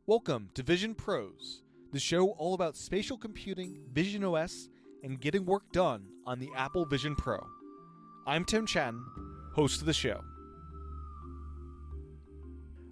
Welcome to Vision Pros, the show all about spatial computing, visionOS, and getting work done on the Apple Vision Pro. I'm Tim Chen, host of the show.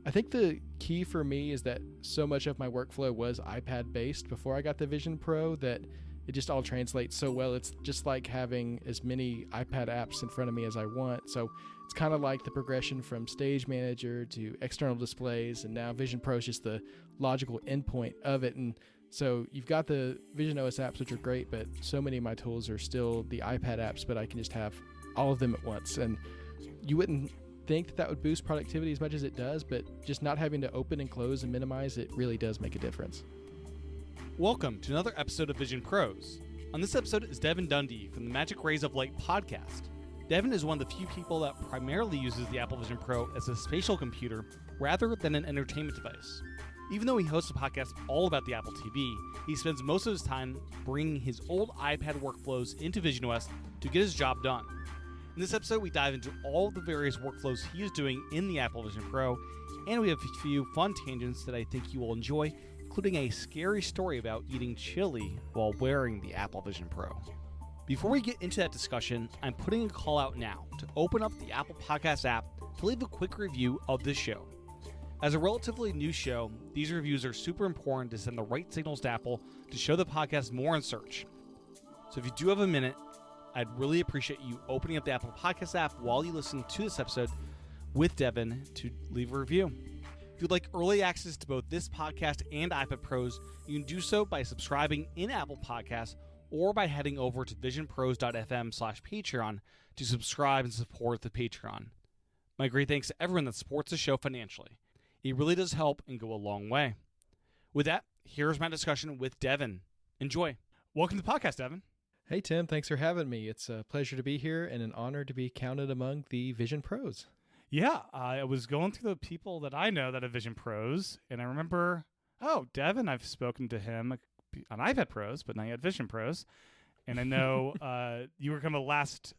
I think the key for me is that so much of my workflow was iPad based before I got the Vision Pro that it just all translates so well. It's just like having as many iPad apps in front of me as I want. So it's kind of like the progression from Stage Manager to external displays, and now Vision Pro is just the logical endpoint of it. And so you've got the visionOS apps, which are great, but so many of my tools are still the iPad apps, but I can just have all of them at once. And you wouldn't think that would boost productivity as much as it does, but just not having to open and close and minimize it really does make a difference. Welcome to another episode of Vision Pros. On this episode is Devon Dundee from the Magic Rays of Light podcast. Devon is one of the few people that primarily uses the Apple Vision Pro as a spatial computer rather than an entertainment device. Even though he hosts a podcast all about the Apple TV, he spends most of his time bringing his old iPad workflows into visionOS to get his job done. In this episode, we dive into all the various workflows he is doing in the Apple Vision Pro, and we have a few fun tangents that I think you will enjoy, including a scary story about eating chili while wearing the Apple Vision Pro. Before we get into that discussion, I'm putting a call out now to open up the Apple Podcast app to leave a quick review of this show. As a relatively new show, these reviews are super important to send the right signals to Apple to show the podcast more in search. So if you do have a minute, I'd really appreciate you opening up the Apple Podcast app while you listen to this episode with Devon to leave a review. If you'd like early access to both this podcast and iPad Pros, you can do so by subscribing in Apple Podcasts or by heading over to visionpros.fm/Patreon to subscribe and support the Patreon. My great thanks to everyone that supports the show financially. It really does help and go a long way. With that, here's my discussion with Devon. Enjoy. Welcome to the podcast, Devon. Hey, Tim. Thanks for having me. It's a pleasure to be here and an honor to be counted among the Vision Pros. Yeah, I was going through the people that I know that have Vision Pros, and I remember, Devon, I've spoken to him on iPad Pros, but not yet Vision Pros. And I know you were kind of last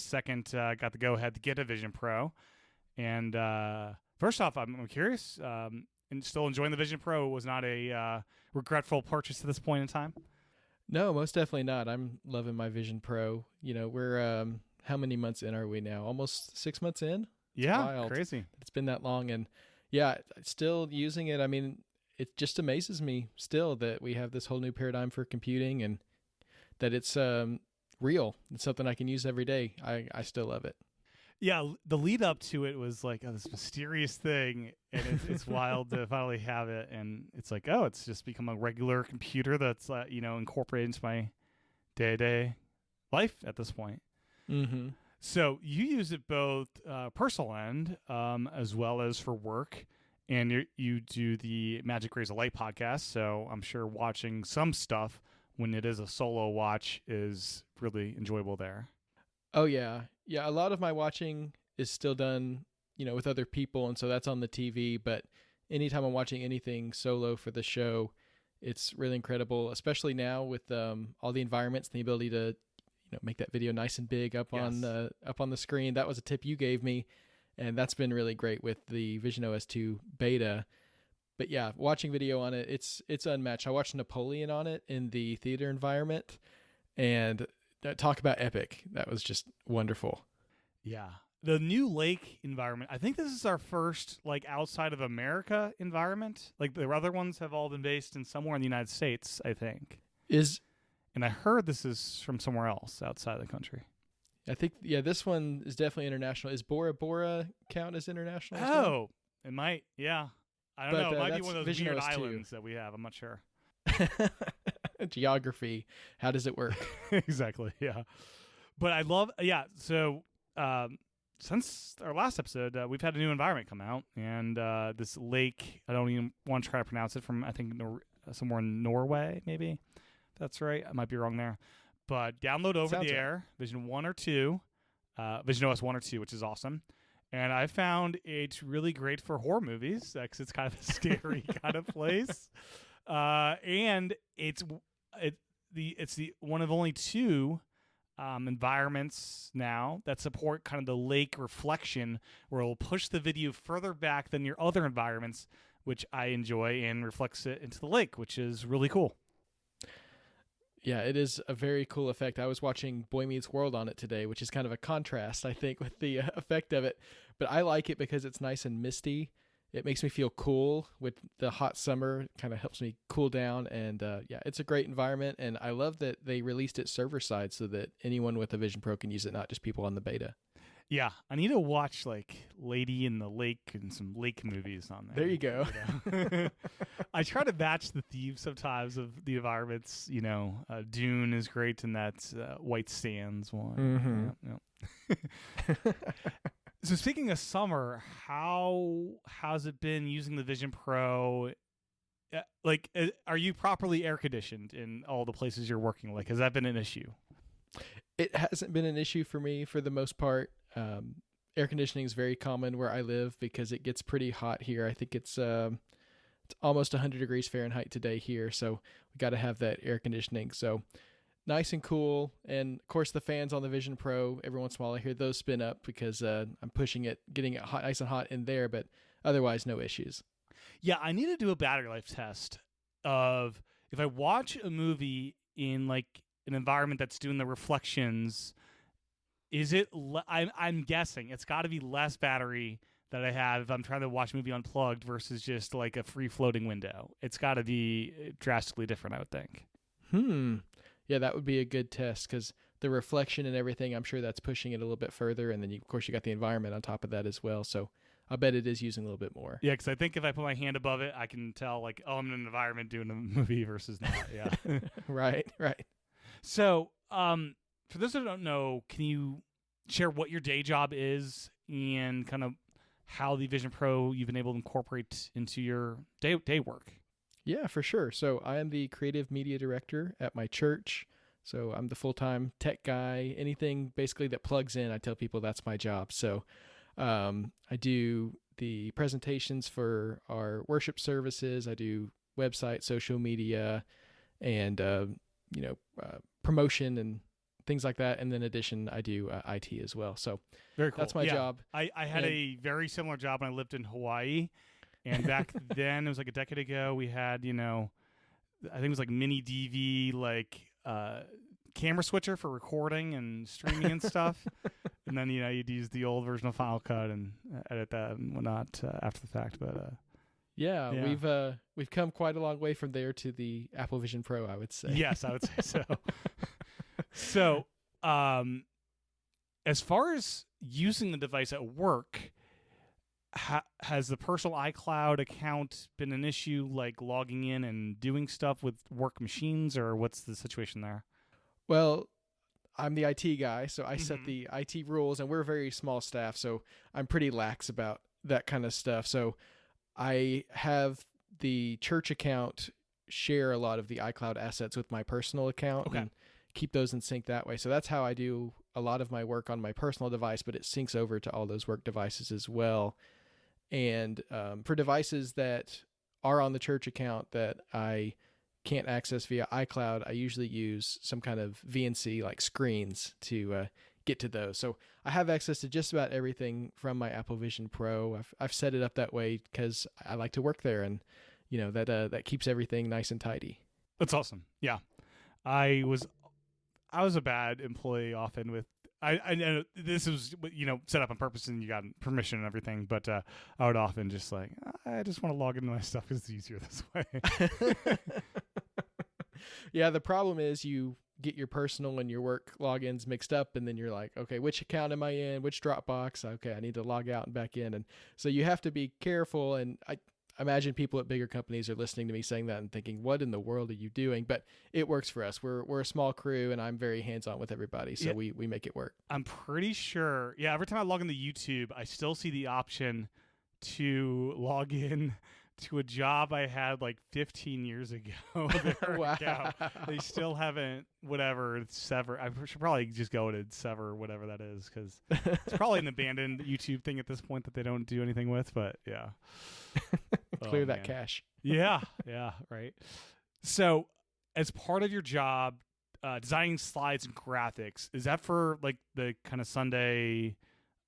second, got the go-ahead to get a Vision Pro. And first off, I'm curious, and still enjoying the Vision Pro was not a regretful purchase at this point in time? No, most definitely not. I'm loving my Vision Pro. You know, we're, how many months in are we now? Almost 6 months in? It's wild. Crazy. It's been that long. And yeah, still using it. I mean, it just amazes me still that we have this whole new paradigm for computing and that it's real. It's something I can use every day. I still love it. Yeah, the lead up to it was like this mysterious thing, and it's wild to finally have it. And it's like, it's just become a regular computer that's incorporated into my day-to-day life at this point. Mm-hmm. So you use it both personal end as well as for work, and you do the Magic Rays of Light podcast. So I'm sure watching some stuff when it is a solo watch is really enjoyable there. Oh yeah. A lot of my watching is still done, with other people, and so that's on the TV. But anytime I'm watching anything solo for the show, it's really incredible, especially now with all the environments and the ability to make that video nice and big up on the screen. That was a tip you gave me, and that's been really great with the visionOS 2 beta. But yeah, watching video on it, it's unmatched. I watched Napoleon on it in the theater environment, and talk about epic. That was just wonderful. Yeah. The new lake environment, I think this is our first outside of America environment. The other ones have all been based in somewhere in the United States, I think. And I heard this is from somewhere else outside the country. I think, this one is definitely international. Is Bora Bora count as international? Oh, it might. Yeah. I don't know. It might be one of those weird islands that we have. I'm not sure. Geography. How does it work? Exactly. Yeah. But I love, So since our last episode, we've had a new environment come out. And this lake, I don't even want to try to pronounce it, from, I think, somewhere in Norway, maybe. That's right. I might be wrong there. But download over the air, Vision 1 or 2, visionOS 1 or 2, which is awesome. And I found it's really great for horror movies because it's kind of a scary kind of place. And it's the one of only two environments now that support kind of the lake reflection, where it'll push the video further back than your other environments which I enjoy, and reflects it into the lake, which is really cool. Yeah, it is a very cool effect. I was watching Boy Meets World on it today, which is kind of a contrast, I think, with the effect of it. But I like it because it's nice and misty. It makes me feel cool with the hot summer. It kind of helps me cool down. And yeah, it's a great environment. And I love that they released it server side so that anyone with a Vision Pro can use it, not just people on the beta. Yeah, I need to watch like Lady in the Lake and some lake movies on there. There you go. I try to match the themes sometimes of the environments. Dune is great, and that's White Sands one. Mm-hmm. So speaking of summer, how has it been using the Vision Pro? Are you properly air conditioned in all the places you're working? Like, has that been an issue? It hasn't been an issue for me for the most part. Air conditioning is very common where I live because it gets pretty hot here. I think it's almost 100 degrees Fahrenheit today here, so we got to have that air conditioning. So nice and cool. And of course the fans on the Vision Pro, every once in a while I hear those spin up because I'm pushing it, getting it hot, nice and hot in there, but otherwise no issues. Yeah, I need to do a battery life test of if I watch a movie in like an environment that's doing the reflections. Is it? I'm guessing it's got to be less battery that I have if I'm trying to watch a movie unplugged versus just like a free floating window. It's got to be drastically different, I would think. Yeah, that would be a good test because the reflection and everything, I'm sure that's pushing it a little bit further. And then, of course, you got the environment on top of that as well. So I bet it is using a little bit more. Yeah, because I think if I put my hand above it, I can tell like, oh, I'm in an environment doing a movie versus not. Yeah. Right. So, for those that don't know, can you share what your day job is and kind of how the Vision Pro you've been able to incorporate into your day work? Yeah, for sure. So I am the creative media director at my church. So I'm the full-time tech guy. Anything basically that plugs in, I tell people that's my job. So I do the presentations for our worship services. I do website, social media, and promotion and things like that. And then in addition, I do IT as well. So very cool. That's my job. I had a very similar job when I lived in Hawaii. And back then, it was like a decade ago, we had, I think it was like mini DV, like camera switcher for recording and streaming and stuff. And then, you'd use the old version of Final Cut and edit that and whatnot after the fact. But yeah, we've come quite a long way from there to the Apple Vision Pro, I would say. Yes, I would say so. So, as far as using the device at work, has the personal iCloud account been an issue, like logging in and doing stuff with work machines, or what's the situation there? Well, I'm the IT guy, so I set the IT rules, and we're a very small staff, so I'm pretty lax about that kind of stuff. So I have the church account share a lot of the iCloud assets with my personal account and keep those in sync that way. So that's how I do a lot of my work on my personal device, but it syncs over to all those work devices as well. And for devices that are on the church account that I can't access via iCloud, I usually use some kind of VNC like screens to get to those. So I have access to just about everything from my Apple Vision Pro. I've set it up that way because I like to work there, and that keeps everything nice and tidy. That's awesome. Yeah, I was a bad employee often with. I know this was set up on purpose and you got permission and everything, but I would often just like I just want to log into my stuff because it's easier this way. Yeah, the problem is you get your personal and your work logins mixed up, and then you're like, okay, which account am I in? Which Dropbox? Okay, I need to log out and back in, and so you have to be careful. And I imagine people at bigger companies are listening to me saying that and thinking, what in the world are you doing? But it works for us. We're a small crew, and I'm very hands-on with everybody, so we make it work. I'm pretty sure. Yeah, every time I log into YouTube, I still see the option to log in to a job I had like 15 years ago. Wow. They still haven't, sever. I should probably just go to sever whatever that is, because it's probably an abandoned YouTube thing at this point that they don't do anything with, but yeah. Clear that cache. Yeah, right. So as part of your job, designing slides and graphics, is that for like the kind of Sunday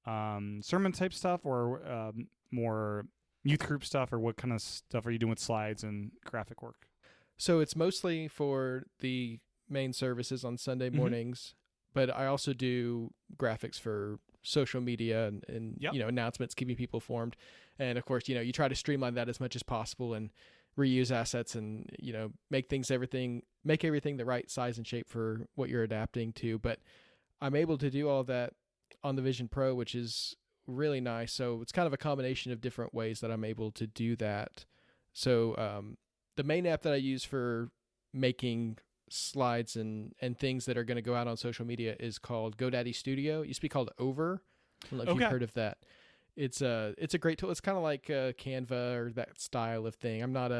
sermon type stuff, or more youth group stuff, or what kind of stuff are you doing with slides and graphic work? So it's mostly for the main services on Sunday mornings, but I also do graphics for social media and Yep. announcements, keeping people informed. And of course, you try to streamline that as much as possible and reuse assets and, make everything the right size and shape for what you're adapting to. But I'm able to do all that on the Vision Pro, which is really nice. So it's kind of a combination of different ways that I'm able to do that. So the main app that I use for making slides and things that are going to go out on social media is called GoDaddy Studio. It used to be called Over. I don't know if you've heard of that. It's a great tool. It's kind of like Canva or that style of thing. I'm not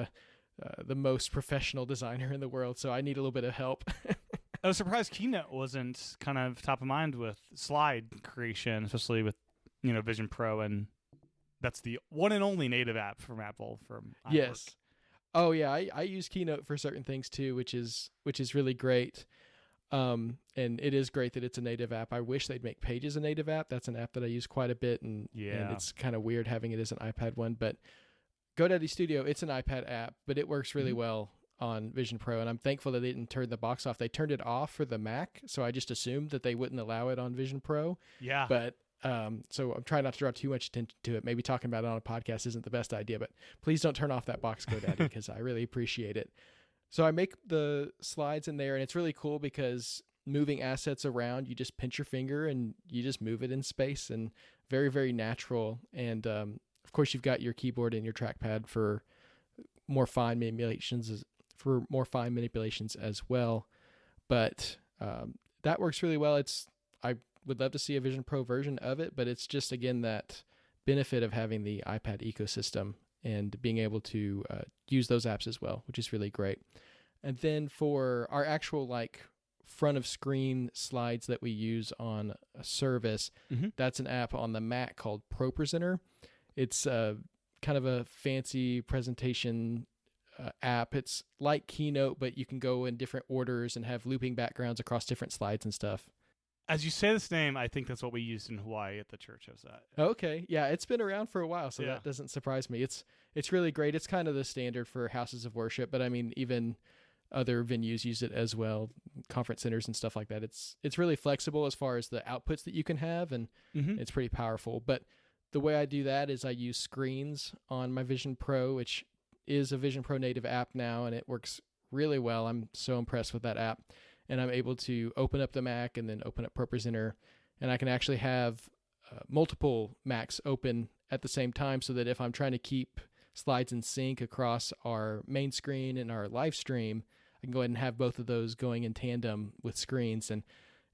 the most professional designer in the world, so I need a little bit of help. I was surprised Keynote wasn't kind of top of mind with slide creation, especially with Vision Pro, and that's the one and only native app from Apple from iWork. Yes. Oh yeah, I use Keynote for certain things too, which is really great. And it is great that it's a native app. I wish they'd make Pages a native app. That's an app that I use quite a bit, and it's kind of weird having it as an iPad one. But GoDaddy Studio, it's an iPad app, but it works really well on Vision Pro, and I'm thankful that they didn't turn the box off. They turned it off for the Mac, so I just assumed that they wouldn't allow it on Vision Pro. Yeah. But so I'm trying not to draw too much attention to it. Maybe talking about it on a podcast isn't the best idea, but please don't turn off that box, GoDaddy, because I really appreciate it. So I make the slides in there, and it's really cool because moving assets around, you just pinch your finger and you just move it in space, and very, very natural. And of course, you've got your keyboard and your trackpad for more fine manipulations as well. But that works really well. I would love to see a Vision Pro version of it, but it's just, again, that benefit of having the iPad ecosystem and being able to use those apps as well, which is really great. And then for our actual front of screen slides that we use on a service, that's an app on the Mac called ProPresenter. It's kind of a fancy presentation app. It's like Keynote, but you can go in different orders and have looping backgrounds across different slides and stuff. As you say this name, I think that's what we used in Hawaii at the church I was at. Okay. Yeah, it's been around for a while, so that doesn't surprise me. It's really great. It's kind of the standard for houses of worship, but I mean, even other venues use it as well, conference centers and stuff like that. It's really flexible as far as the outputs that you can have, and it's pretty powerful. But the way I do that is I use screens on my Vision Pro, which is a Vision Pro native app now, and it works really well. I'm so impressed with that app. And I'm able to open up the Mac and then open up ProPresenter, and I can actually have multiple Macs open at the same time, so that if I'm trying to keep slides in sync across our main screen and our live stream, I can go ahead and have both of those going in tandem with screens. And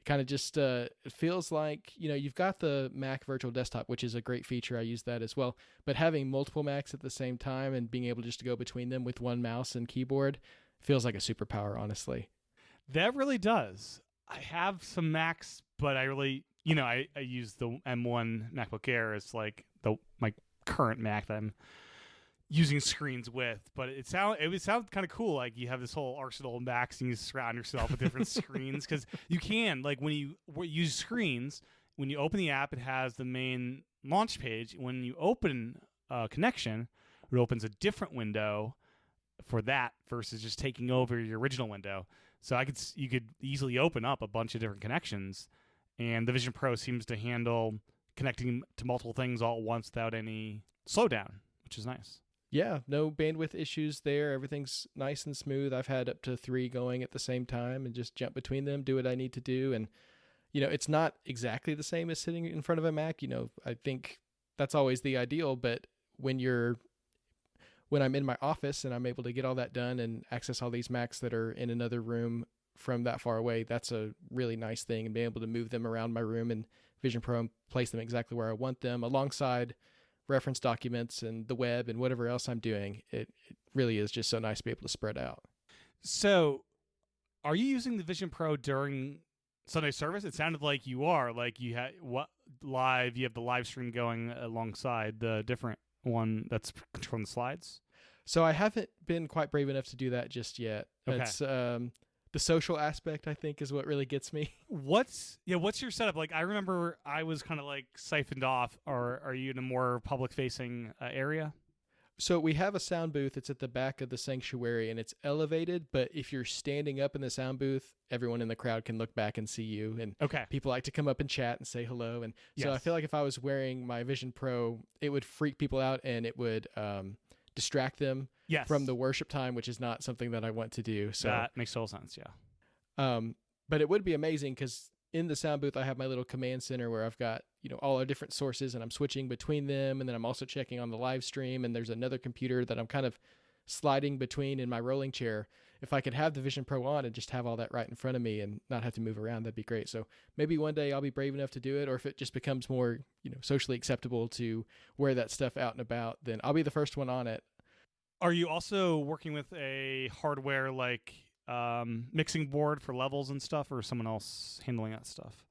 it kind of just it feels like, you've got the Mac Virtual Desktop, which is a great feature. I use that as well. But having multiple Macs at the same time and being able just to go between them with one mouse and keyboard feels like a superpower, honestly. That really does. I have some Macs, but I really, I use the M1 MacBook Air as my current Mac that I'm using screens with. But it would sound kind of cool. Like you have this whole arsenal of Macs and you surround yourself with different screens, because you can, when you use screens, when you open the app, it has the main launch page. When you open a connection, it opens a different window for that versus just taking over your original window. So you could easily open up a bunch of different connections, and the Vision Pro seems to handle connecting to multiple things all at once without any slowdown, which is nice. Yeah, no bandwidth issues there. Everything's nice and smooth. I've had up to 3 going at the same time and just jump between them, do what I need to do. And, it's not exactly the same as sitting in front of a Mac. I think that's always the ideal, but when I'm in my office and I'm able to get all that done and access all these Macs that are in another room from that far away, that's a really nice thing. And being able to move them around my room in Vision Pro and place them exactly where I want them alongside reference documents and the web and whatever else I'm doing, it really is just so nice to be able to spread out. So are you using the Vision Pro during Sunday service? It sounded like you are. Like you have you have the live stream going alongside the different one that's controlling the slides. So I haven't been quite brave enough to do that just yet. Okay. It's the social aspect, I think, is what really gets me. What's your setup? I remember I was kind of siphoned off. Or are you in a more public facing area? So we have a sound booth. It's at the back of the sanctuary, and it's elevated. But if you're standing up in the sound booth, everyone in the crowd can look back and see you. And Okay. people like to come up and chat and say hello. And so I Yes. feel like if I was wearing my Vision Pro, it would freak people out and it would distract them Yes. from the worship time, which is not something that I want to do. So, that makes total sense. Yeah. but it would be amazing because in the sound booth, I have my little command center where I've got, all our different sources and I'm switching between them. And then I'm also checking on the live stream. And there's another computer that I'm kind of sliding between in my rolling chair. If I could have the Vision Pro on and just have all that right in front of me and not have to move around, that'd be great. So maybe one day I'll be brave enough to do it. Or if it just becomes more, socially acceptable to wear that stuff out and about, then I'll be the first one on it. Are you also working with a hardware mixing board for levels and stuff, or someone else handling that stuff?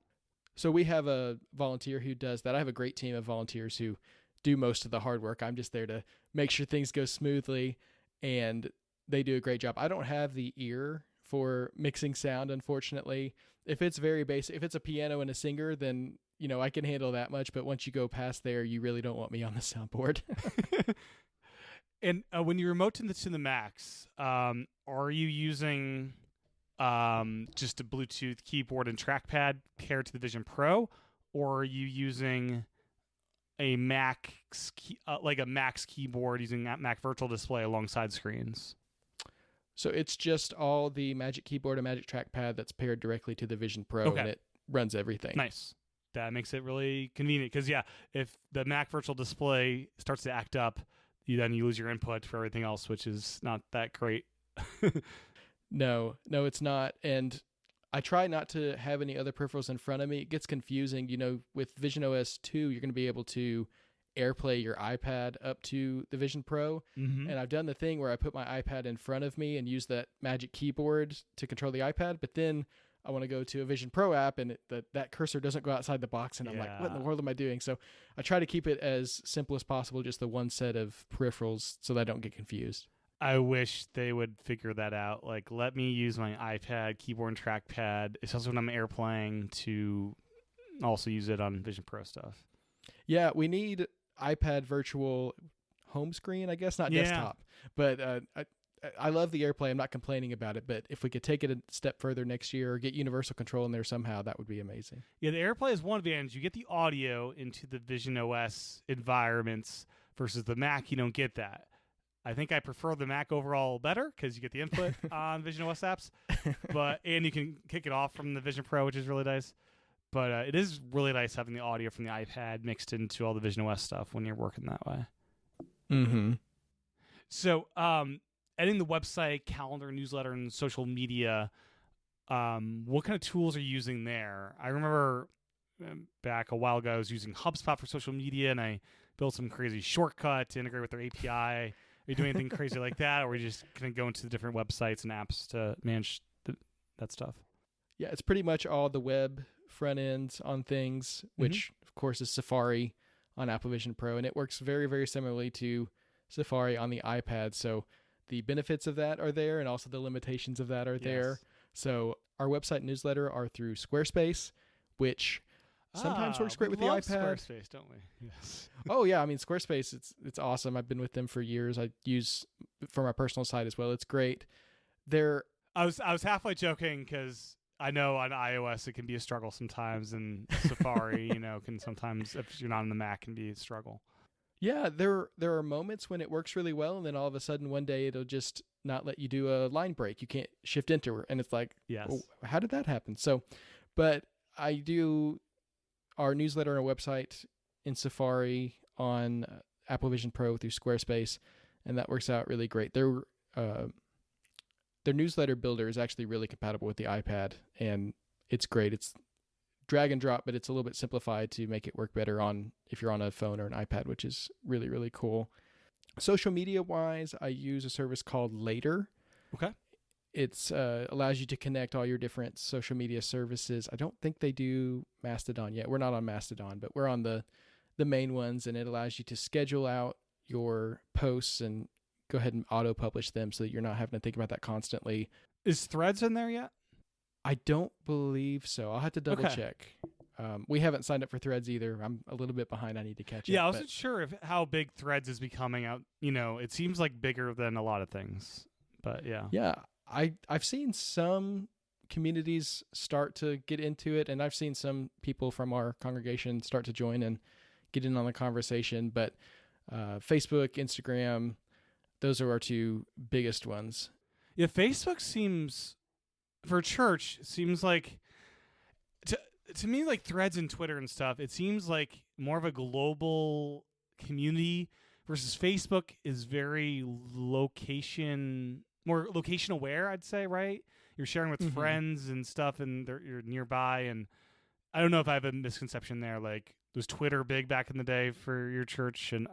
So we have a volunteer who does that. I have a great team of volunteers who do most of the hard work. I'm just there to make sure things go smoothly, and they do a great job. I don't have the ear for mixing sound, unfortunately. If it's very basic, if it's a piano and a singer, then, I can handle that much. But once you go past there, you really don't want me on the soundboard. And when you remote to the Macs, are you using just a Bluetooth keyboard and trackpad paired to the Vision Pro, or are you using a Mac's a Mac's keyboard using that Mac Virtual Display alongside screens? So it's just all the Magic Keyboard and Magic Trackpad that's paired directly to the Vision Pro, Okay. and it runs everything. Nice. That makes it really convenient because, if the Mac Virtual Display starts to act up, then you lose your input for everything else, which is not that great. No, it's not. And I try not to have any other peripherals in front of me. It gets confusing. With visionOS 2, you're going to be able to AirPlay your iPad up to the Vision Pro. Mm-hmm. And I've done the thing where I put my iPad in front of me and use that Magic Keyboard to control the iPad. But then I want to go to a Vision Pro app and that cursor doesn't go outside the box. And I'm like, what in the world am I doing? So I try to keep it as simple as possible, just the one set of peripherals so that I don't get confused. I wish they would figure that out. Let me use my iPad keyboard and trackpad, especially when I'm airplaying, to also use it on Vision Pro stuff. Yeah, we need iPad virtual home screen, I guess, not desktop. But I love the AirPlay. I'm not complaining about it. But if we could take it a step further next year or get universal control in there somehow, that would be amazing. Yeah, the AirPlay is one advantage. You get the audio into the visionOS environments versus the Mac. You don't get that. I think I prefer the Mac overall better because you get the input on visionOS apps, and you can kick it off from the Vision Pro, which is really nice. But it is really nice having the audio from the iPad mixed into all the visionOS stuff when you're working that way. Mm-hmm. So, editing the website, calendar, newsletter, and social media, what kind of tools are you using there? I remember back a while ago, I was using HubSpot for social media, and I built some crazy shortcut to integrate with their API. Are you doing anything crazy like that, or are you just going to go into the different websites and apps to manage that stuff? Yeah, it's pretty much all the web front ends on things, which, of course, is Safari on Apple Vision Pro, and it works very, very similarly to Safari on the iPad. So the benefits of that are there, and also the limitations of that are there. So our website newsletter are through Squarespace, which sometimes works great with the iPad. Squarespace, don't we? Yes. Oh yeah, I mean Squarespace, it's awesome. I've been with them for years. I use for my personal site as well. It's great. I was halfway joking because I know on iOS it can be a struggle sometimes, and Safari, can sometimes, if you're not on the Mac, can be a struggle. Yeah, there are moments when it works really well, and then all of a sudden one day it'll just not let you do a line break. You can't shift enter, and it's like, yes, oh, how did that happen? So, but I do our newsletter and our website in Safari on Apple Vision Pro through Squarespace, and that works out really great. Their newsletter builder is actually really compatible with the iPad, and it's great. It's drag and drop, but it's a little bit simplified to make it work better if you're on a phone or an iPad, which is really, really cool. Social media wise, I use a service called Later. Okay. It's allows you to connect all your different social media services. I don't think they do Mastodon yet. We're not on Mastodon, but we're on the main ones, and it allows you to schedule out your posts and go ahead and auto-publish them so that you're not having to think about that constantly. Is Threads in there yet? I don't believe so. I'll have to double check. We haven't signed up for Threads either. I'm a little bit behind. I need to catch up. Yeah, I wasn't sure how big Threads is becoming out. It seems like bigger than a lot of things. But yeah. Yeah, I've seen some communities start to get into it, and I've seen some people from our congregation start to join and get in on the conversation. But Facebook, Instagram, those are our two biggest ones. Yeah, Facebook seems, for church, seems like, to me, like Threads and Twitter and stuff, it seems like more of a global community versus Facebook is very more location aware, I'd say, right? You're sharing with friends and stuff, and you're nearby. And I don't know if I have a misconception there. Like, was Twitter big back in the day for your church and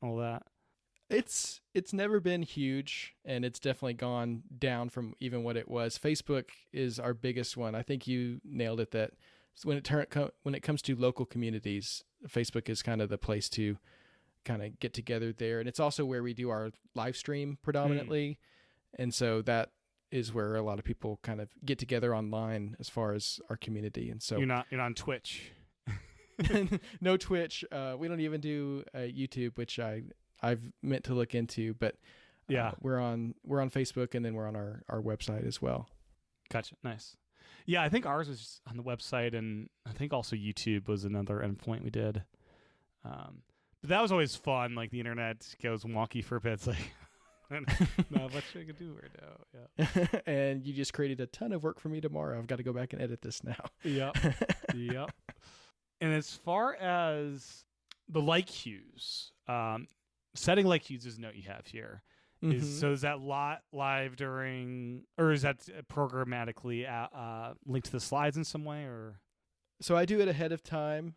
all that? It's never been huge, and it's definitely gone down from even what it was. Facebook is our biggest one. I think you nailed it. That when it comes to local communities, Facebook is kind of the place to kind of get together there, and it's also where we do our live stream predominantly, and so that is where a lot of people kind of get together online as far as our community. And so you're on Twitch. No Twitch. We don't even do YouTube, which I've meant to look into, but yeah, we're on Facebook, and then we're on our website as well. Gotcha. Nice. Yeah, I think ours was just on the website, and I think also YouTube was another endpoint we did. But that was always fun. Like, the internet goes wonky for a bit. It's like, not much I can do right now. Yeah. And you just created a ton of work for me tomorrow. I've got to go back and edit this now. Yep. Yep. And as far as the like cues, setting like cues is a note you have here. So is that live during, or is that programmatically linked to the slides in some way? Or so I do it ahead of time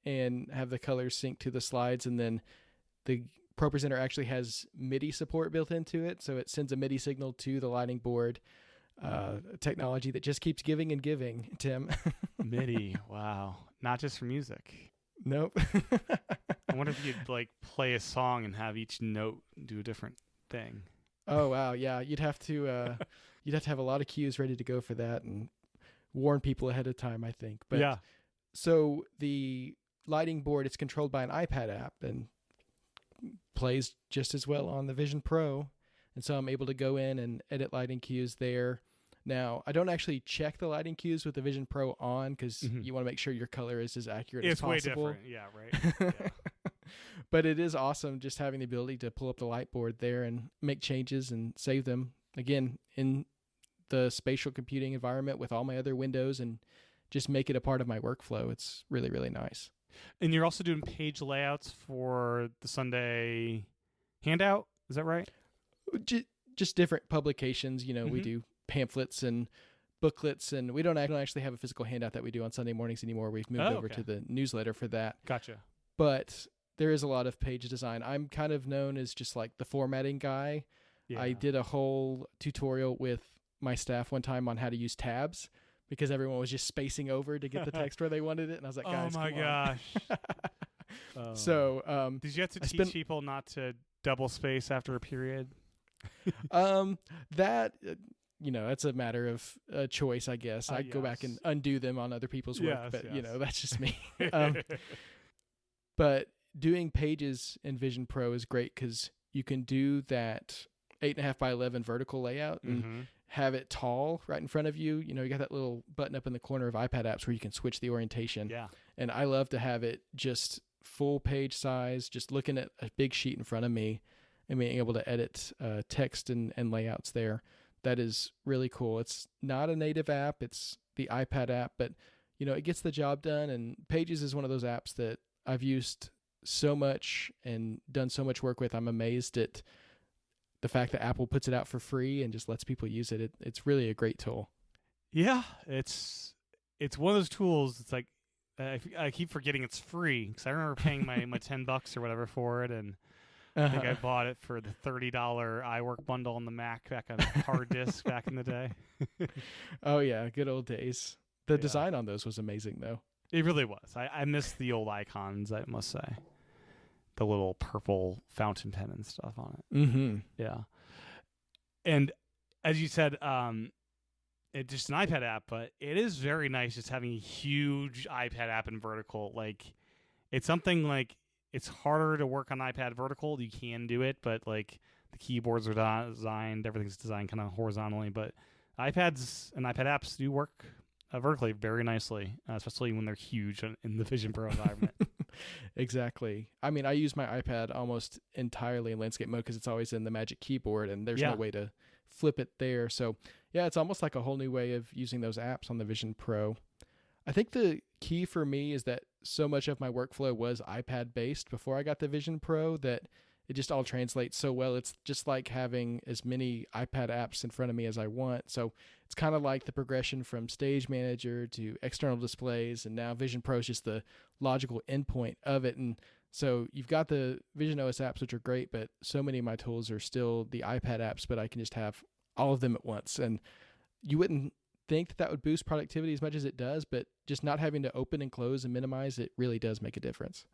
and have the colors sync to the slides, and then the ProPresenter actually has MIDI support built into it, so it sends a MIDI signal to the lighting board. Technology that just keeps giving and giving, Tim. MIDI, wow. Not just for music. Nope. I wonder if you'd like play a song and have each note do a different thing. Oh wow, yeah. You'd have to have a lot of cues ready to go for that and warn people ahead of time, I think. But yeah. So the lighting board, it's controlled by an iPad app and plays just as well on the Vision Pro. And so I'm able to go in and edit lighting cues there. Now, I don't actually check the lighting cues with the Vision Pro on, because you want to make sure your color is as accurate as possible. It's way different. Yeah, right. Yeah. But it is awesome just having the ability to pull up the light board there and make changes and save them, again, in the spatial computing environment with all my other windows, and just make it a part of my workflow. It's really, really nice. And you're also doing page layouts for the Sunday handout. Is that right? Just different publications. We do pamphlets and booklets, and we don't actually have a physical handout that we do on Sunday mornings anymore. We've moved over to the newsletter for that. Gotcha. But there is a lot of page design. I'm kind of known as just like the formatting guy. Yeah. I did a whole tutorial with my staff one time on how to use tabs, because everyone was just spacing over to get the text where they wanted it. And I was like, guys, oh my gosh. So, did you have to teach people not to double space after a period? That, that's a matter of choice, I guess. I'd go back and undo them on other people's work, but that's just me. But doing pages in Vision Pro is great, because you can do that 8.5 by 11 vertical layout and have it tall right in front of you. You got that little button up in the corner of iPad apps where you can switch the orientation. Yeah. And I love to have it just full page size, just looking at a big sheet in front of me and being able to edit text and layouts there. That is really cool. It's not a native app. It's the iPad app, but it gets the job done. And Pages is one of those apps that I've used so much and done so much work with. I'm amazed at the fact that Apple puts it out for free and just lets people use it. It's really a great tool. Yeah, it's one of those tools. It's like I keep forgetting it's free, because I remember paying my $10 or whatever for it, and I think I bought it for the $30 iWork bundle on the Mac back on hard disk back in the day. Oh yeah, good old days. The design on those was amazing, though. It really was. I miss the old icons, I must say. The little purple fountain pen and stuff on it. Mm-hmm. Yeah. And as you said, it's just an iPad app, but it is very nice just having a huge iPad app in vertical. Like, it's something like it's harder to work on iPad vertical. You can do it, but like the keyboards are designed, everything's designed kind of horizontally. But iPads and iPad apps do work vertically very nicely, especially when they're huge in the Vision Pro environment. Exactly. I mean, I use my iPad almost entirely in landscape mode because it's always in the Magic Keyboard, and there's no way to flip it there. So yeah, it's almost like a whole new way of using those apps on the Vision Pro. I think the key for me is that so much of my workflow was iPad based before I got the Vision Pro that it just all translates so well. It's just like having as many iPad apps in front of me as I want. So it's kind of like the progression from Stage Manager to external displays, and now Vision Pro is just the logical endpoint of it. And so you've got the visionOS apps, which are great, but so many of my tools are still the iPad apps, but I can just have all of them at once. And you wouldn't think that would boost productivity as much as it does, but just not having to open and close and minimize it really does make a difference.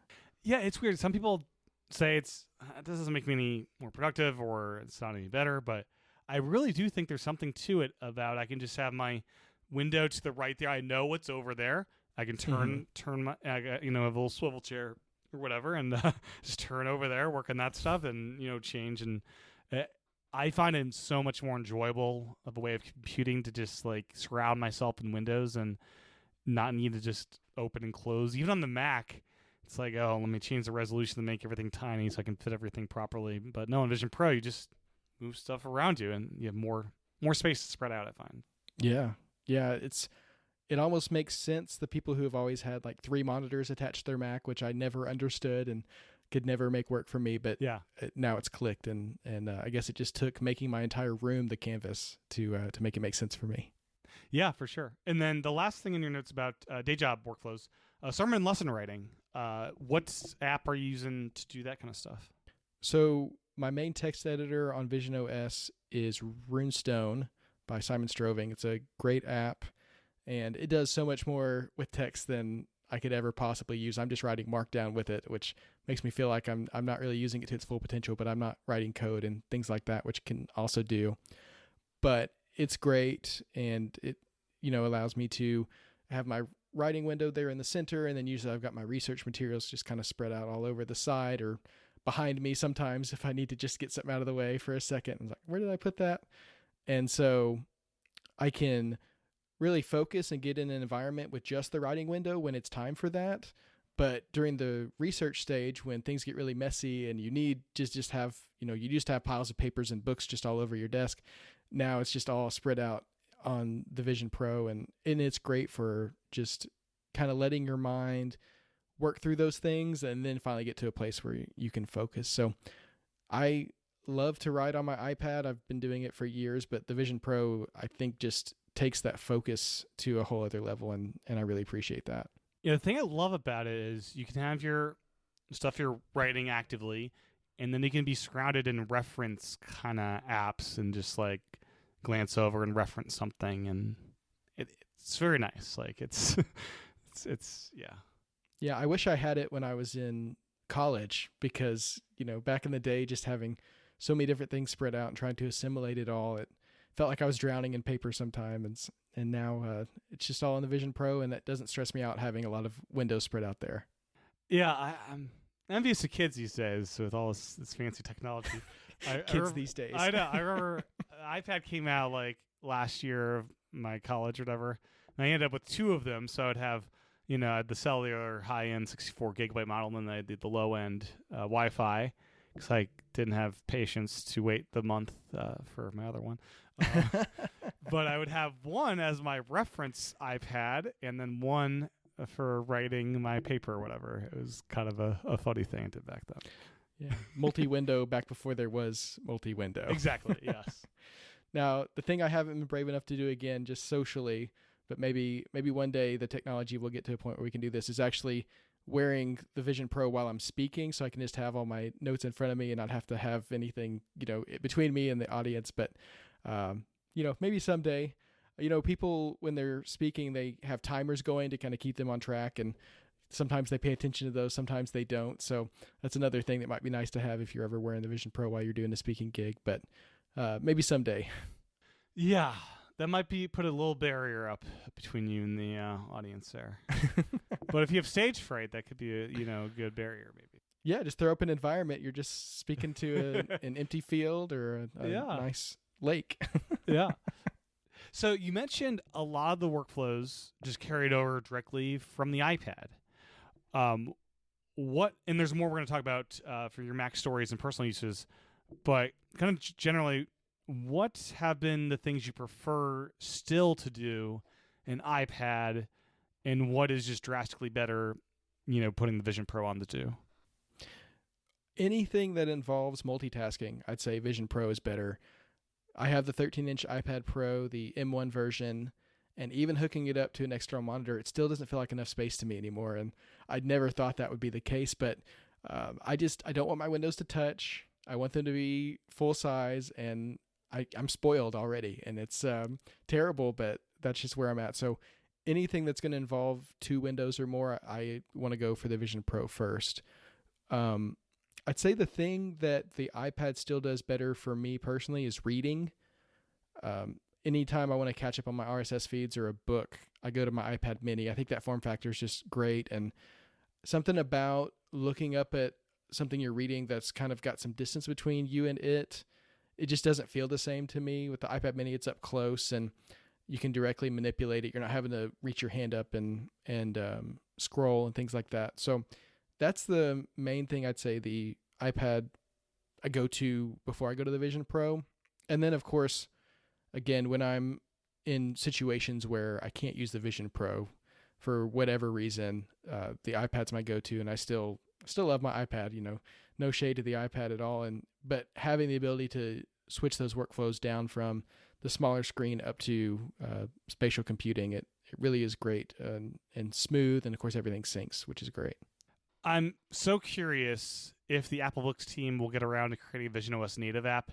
Yeah, it's weird. Some people say this doesn't make me any more productive or it's not any better, but I really do think there's something to it about I can just have my window to the right there. I know what's over there. I can turn my a little swivel chair or whatever, and just turn over there, work on that stuff, and change. And I find it so much more enjoyable of a way of computing to just like surround myself in windows and not need to just open and close. Even on the Mac, it's like, oh, let me change the resolution to make everything tiny so I can fit everything properly. But no, in Vision Pro, you just move stuff around you and you have more space to spread out, I find. Yeah. It almost makes sense. The people who have always had like 3 monitors attached to their Mac, which I never understood and could never make work for me, but now it's clicked, and I guess it just took making my entire room the canvas to make it make sense for me. Yeah, for sure. And then the last thing in your notes about day job workflows, sermon lesson writing. What app are you using to do that kind of stuff? So my main text editor on visionOS is Runestone by Simon Stroving. It's a great app, and it does so much more with text than I could ever possibly use. I'm just writing Markdown with it, which makes me feel like I'm not really using it to its full potential, but I'm not writing code and things like that, which can also do. But it's great, and it allows me to have my writing window there in the center, and then usually I've got my research materials just kind of spread out all over the side or behind me sometimes if I need to just get something out of the way for a second. I'm like, where did I put that? And so I can really focus and get in an environment with just the writing window when it's time for that. But during the research stage, when things get really messy and you need to just have, you used to have piles of papers and books just all over your desk. Now it's just all spread out on the Vision Pro, and it's great for just kind of letting your mind work through those things and then finally get to a place where you can focus. So I love to write on my iPad. I've been doing it for years, but the Vision Pro, I think, just takes that focus to a whole other level, and I really appreciate that. Yeah, the thing I love about it is you can have your stuff you're writing actively, and then they can be surrounded in reference kind of apps and just like glance over and reference something, and it's very nice. Like it's yeah. Yeah, I wish I had it when I was in college because, back in the day, just having so many different things spread out and trying to assimilate it all, it felt like I was drowning in paper sometimes. And now it's just all in the Vision Pro, and that doesn't stress me out having a lot of windows spread out there. Yeah, I'm envious of kids these days with all this fancy technology. Kids these days. I know. I remember iPad came out like last year of my college or whatever. And I ended up with 2 of them, so I'd have the cellular high-end 64 gigabyte model, and then I did the low-end Wi-Fi because I didn't have patience to wait the month for my other one. But I would have one as my reference iPad, and then one for writing my paper or whatever. It was kind of a funny thing I did back then. Yeah, multi-window back before there was multi-window. Exactly, yes. Now, the thing I haven't been brave enough to do again, just socially, but maybe one day the technology will get to a point where we can do this, is actually wearing the Vision Pro while I'm speaking, so I can just have all my notes in front of me and not have to have anything, between me and the audience. But, maybe someday, people, when they're speaking, they have timers going to kind of keep them on track, and sometimes they pay attention to those, sometimes they don't. So that's another thing that might be nice to have if you're ever wearing the Vision Pro while you're doing a speaking gig, but maybe someday. Yeah. That might be put a little barrier up between you and the audience there. But if you have stage fright, that could be a good barrier maybe. Yeah, just throw up an environment. You're just speaking to an empty field or a nice lake. Yeah. So you mentioned a lot of the workflows just carried over directly from the iPad. And there's more we're going to talk about for your MacStories and personal uses, but kind of generally, what have been the things you prefer still to do in iPad, and what is just drastically better, putting the Vision Pro on to do? Anything that involves multitasking, I'd say Vision Pro is better. I have the 13-inch iPad Pro, the M1 version, and even hooking it up to an external monitor, it still doesn't feel like enough space to me anymore. And I'd never thought that would be the case, but I don't want my windows to touch. I want them to be full size, and I'm spoiled already, and it's terrible, but that's just where I'm at. So anything that's going to involve 2 windows or more, I want to go for the Vision Pro first. I'd say the thing that the iPad still does better for me personally is reading. Anytime I want to catch up on my RSS feeds or a book, I go to my iPad mini. I think that form factor is just great, and something about looking up at something you're reading that's kind of got some distance between you and it just doesn't feel the same to me. With the iPad mini, it's up close and you can directly manipulate it. You're not having to reach your hand up and scroll and things like that. So that's the main thing I'd say the iPad I go to before I go to the Vision Pro. And then, of course, again, when I'm in situations where I can't use the Vision Pro for whatever reason, the iPad's my go-to, and I still love my iPad, no shade to the iPad at all. But having the ability to switch those workflows down from the smaller screen up to spatial computing, it really is great and smooth. And of course, everything syncs, which is great. I'm so curious if the Apple Books team will get around to creating a visionOS native app.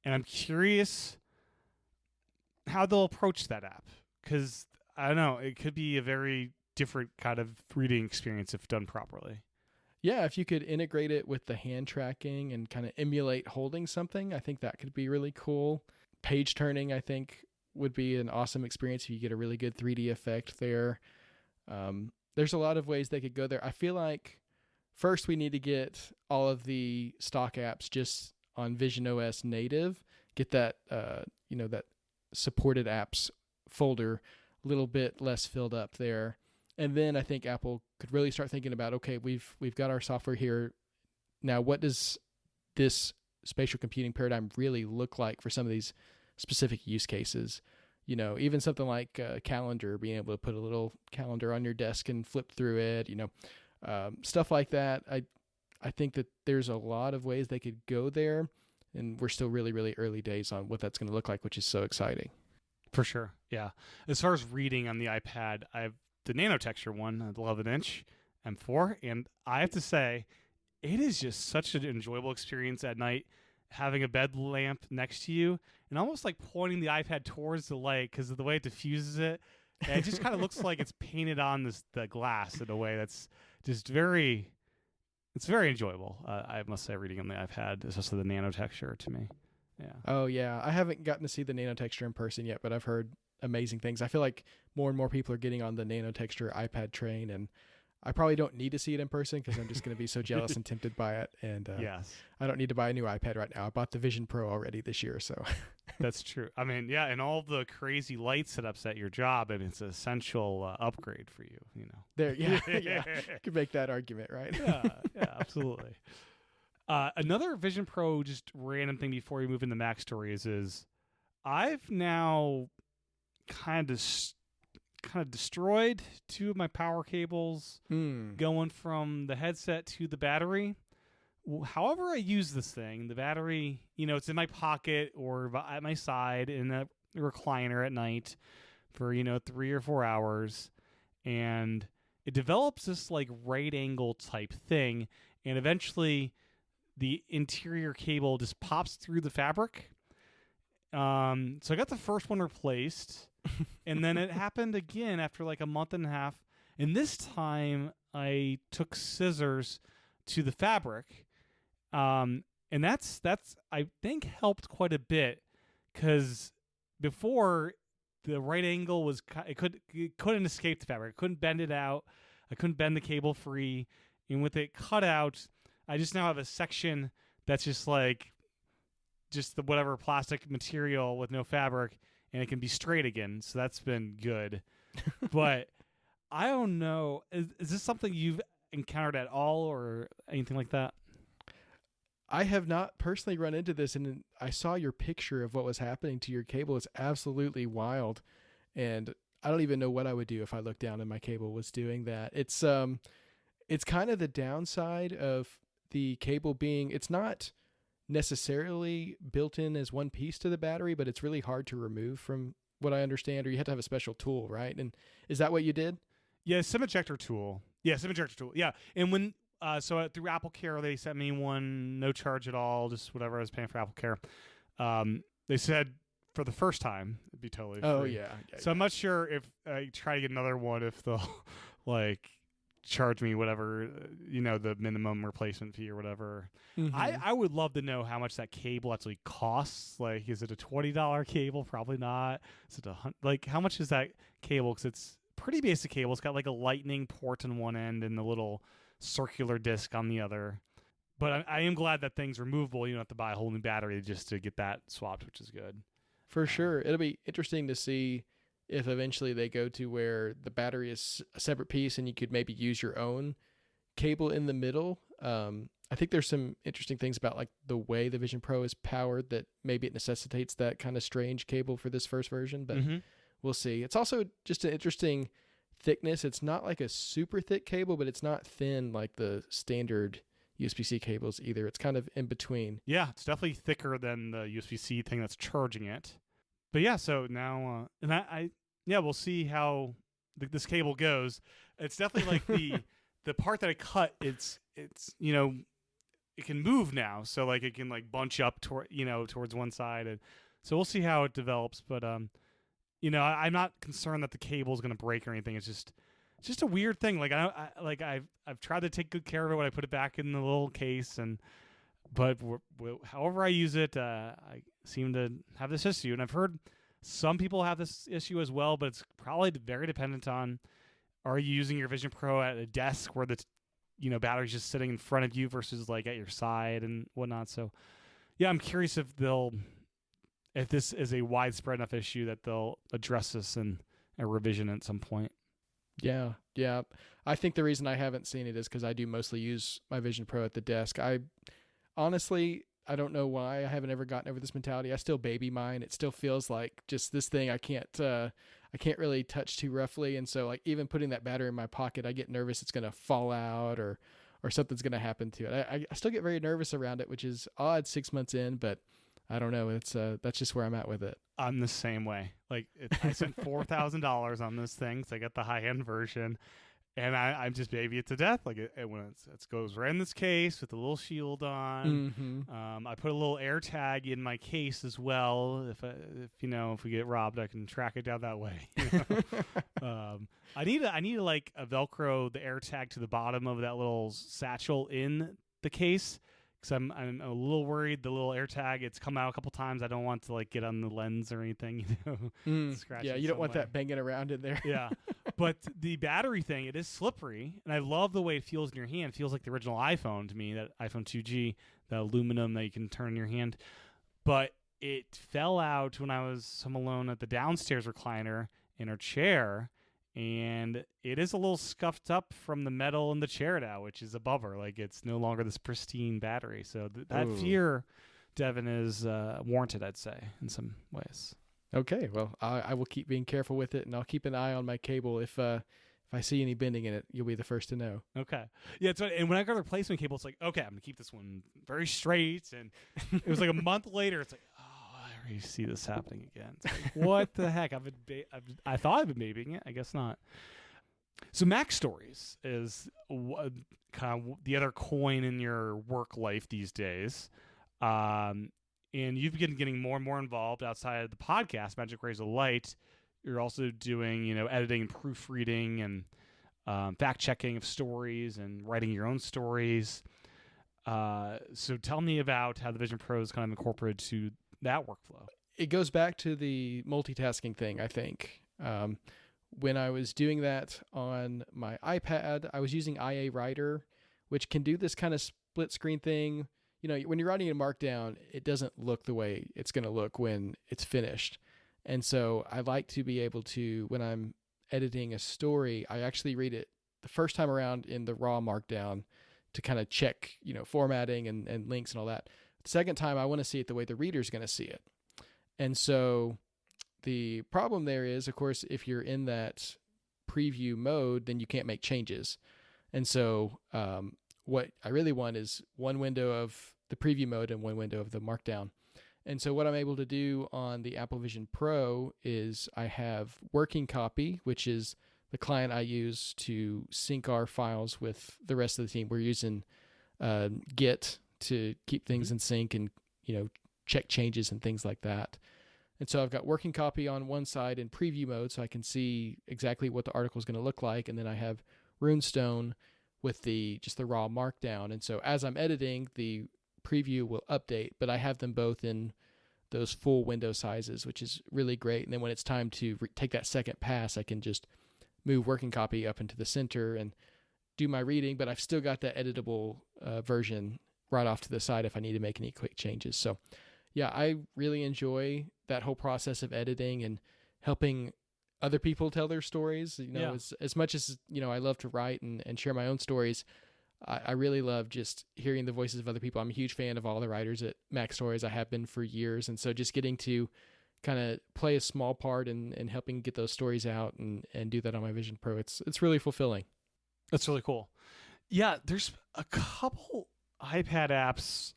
And I'm curious how they'll approach that app. Because, I don't know, it could be a very different kind of reading experience if done properly. Yeah, if you could integrate it with the hand tracking and kind of emulate holding something, I think that could be really cool. Page turning, I think, would be an awesome experience if you get a really good 3D effect there. There's a lot of ways they could go there. I feel like first we need to get all of the stock apps just on visionOS native, get that, that supported apps folder a little bit less filled up there. And then I think Apple could really start thinking about, okay, we've got our software here. Now, what does this spatial computing paradigm really look like for some of these specific use cases? Even something like calendar, being able to put a little calendar on your desk and flip through it, stuff like that. I think that there's a lot of ways they could go there, and we're still really, really early days on what that's going to look like, which is so exciting. For sure, yeah. As far as reading on the iPad, I have the nano texture one, the 11-inch M4, and I have to say, it is just such an enjoyable experience at night, having a bed lamp next to you, and almost like pointing the iPad towards the light because of the way it diffuses it. And it just kind of looks like it's painted on the glass in a way that's just very enjoyable. I must say, reading on the iPad, especially the nano texture, to me. Yeah. Oh yeah, I haven't gotten to see the nano texture in person yet, but I've heard amazing things. I feel like more and more people are getting on the nano texture iPad train, and I probably don't need to see it in person because I'm just going to be so jealous and tempted by it. And yes, I don't need to buy a new iPad right now. I bought the Vision Pro already this year, so that's true. I mean, yeah, and all the crazy light setups at your job, and it's an essential upgrade for you. There, yeah, could make that argument, right? yeah, absolutely. Another Vision Pro, just random thing before we move into MacStories is, I've now kind of destroyed 2 of my power cables going from the headset to the battery. However I use this thing, the battery, it's in my pocket or at my side in a recliner at night for, 3 or 4 hours. And it develops this like right angle type thing. And eventually the interior cable just pops through the fabric. So I got the first one replaced. And then it happened again after like a month and a half. And this time I took scissors to the fabric. And that's I think helped quite a bit, because before the right angle was it couldn't escape the fabric. I couldn't bend it out. I couldn't bend the cable free, and with it cut out, I just now have a section that's just the whatever plastic material with no fabric, and it can be straight again. So that's been good. But I don't know. Is this something you've encountered at all or anything like that? I have not personally run into this, and I saw your picture of what was happening to your cable. It's absolutely wild, and I don't even know what I would do if I looked down and my cable was doing that. It's kind of the downside of the cable being, it's not necessarily built in as one piece to the battery, but it's really hard to remove from what I understand, or you have to have a special tool, right? And is that what you did? Yeah, SIM ejector tool. Yeah, and when through Apple Care, they sent me one, no charge at all, just whatever I was paying for Apple Care. They said for the first time it'd be totally free. Oh yeah. So I'm not sure if I try to get another one, if they'll charge me whatever, the minimum replacement fee or whatever. Mm-hmm. I would love to know how much that cable actually costs. Like, is it a $20 cable? Probably not. Is it how much is that cable? Because it's pretty basic cable. It's got like a lightning port on one end and the little circular disc on the other. But I am glad that thing's removable. You don't have to buy a whole new battery just to get that swapped, which is good. For sure. It'll be interesting to see if eventually they go to where the battery is a separate piece and you could maybe use your own cable in the middle. I think there's some interesting things about like the way the Vision Pro is powered that maybe it necessitates that kind of strange cable for this first version, but we'll see. It's also just an interesting thickness. It's not like a super thick cable, but it's not thin like the standard USB-C cables either. It's kind of in between. Yeah, it's definitely thicker than the USB-C thing that's charging it. But yeah, so now, we'll see how this cable goes. It's definitely like the part that I cut. It's it can move now, so like it can like bunch up towards one side, and so we'll see how it develops. But I'm not concerned that the cable is going to break or anything. It's just a weird thing. Like I've tried to take good care of it when I put it back in the little case, but however I use it, I seem to have this issue. And I've heard some people have this issue as well, but it's probably very dependent on, are you using your Vision Pro at a desk where the battery's just sitting in front of you versus like at your side and whatnot. So yeah, I'm curious if this is a widespread enough issue that they'll address this in a revision at some point. Yeah. I think the reason I haven't seen it is because I do mostly use my Vision Pro at the desk. Honestly, I don't know why I haven't ever gotten over this mentality. I still baby mine. It still feels like just this thing I can't really touch too roughly. And so like even putting that battery in my pocket, I get nervous it's going to fall out or something's going to happen to it. I still get very nervous around it, which is odd 6 months in, but I don't know. It's that's just where I'm at with it. I'm the same way. Like I spent $4,000 on this thing, so I got the high-end version. And I'm just baby it to death. Like it goes right in this case with a little shield on. Mm-hmm. I put a little air tag in my case as well. If we get robbed, I can track it down that way. I need to like a Velcro the air tag to the bottom of that little satchel in the case, because I'm a little worried the little air tag, it's come out a couple times. I don't want to like get on the lens or anything. Scratch. Yeah, you don't want that banging around in there. Yeah. But the battery thing, it is slippery, and I love the way it feels in your hand. It feels like the original iPhone to me, that iPhone 2G, the aluminum that you can turn in your hand. But it fell out when I was home alone at the downstairs recliner in her chair, and it is a little scuffed up from the metal in the chair now, which is a bummer. Like, it's no longer this pristine battery. So that fear, Devon, is warranted, I'd say, in some ways. Okay, well, I will keep being careful with it, and I'll keep an eye on my cable. If I see any bending in it, you'll be the first to know. Okay. Yeah, and when I got the replacement cable, it's like, okay, I'm going to keep this one very straight. And it was like a month later, it's like, oh, I already see this happening again. It's like, what the heck? I thought I've been babying it. I guess not. So MacStories is kind of the other coin in your work life these days. And you've been getting more and more involved outside of the podcast, Magic Rays of Light. You're also doing, editing and proofreading and fact-checking of stories and writing your own stories. So tell me about how the Vision Pro is kind of incorporated to that workflow. it goes back to the multitasking thing, I think. When I was doing that on my iPad, I was using IA Writer, which can do this kind of split screen thing. You know, when you're writing in Markdown, it doesn't look the way it's going to look when it's finished. And so I like to be able to, when I'm editing a story, I actually read it the first time around in the raw Markdown to kind of check, you know, formatting and links and all that. The second time, I want to see it the way the reader's going to see it. And so the problem there is, of course, if you're in that preview mode, then you can't make changes. And so what I really want is one window of the preview mode and one window of the Markdown. And so what I'm able to do on the Apple Vision Pro is I have working copy, which is the client I use to sync our files with the rest of the team. We're using Git to keep things in sync and, you know, check changes and things like that. And so I've got working copy on one side in preview mode so I can see exactly what the article is going to look like. And then I have Runestone with just the raw Markdown. And so as I'm editing, the preview will update, but I have them both in those full window sizes, which is really great. And then when it's time to take that second pass, I can just move working copy up into the center and do my reading, but I've still got that editable version right off to the side if I need to make any quick changes. So yeah, I really enjoy that whole process of editing and helping other people tell their stories. You know, as much as, you know, I love to write and share my own stories, I really love just hearing the voices of other people. I'm a huge fan of all the writers at MacStories. I have been for years. And so just getting to kind of play a small part in helping get those stories out and do that on my Vision Pro, it's really fulfilling. That's really cool. Yeah, there's a couple iPad apps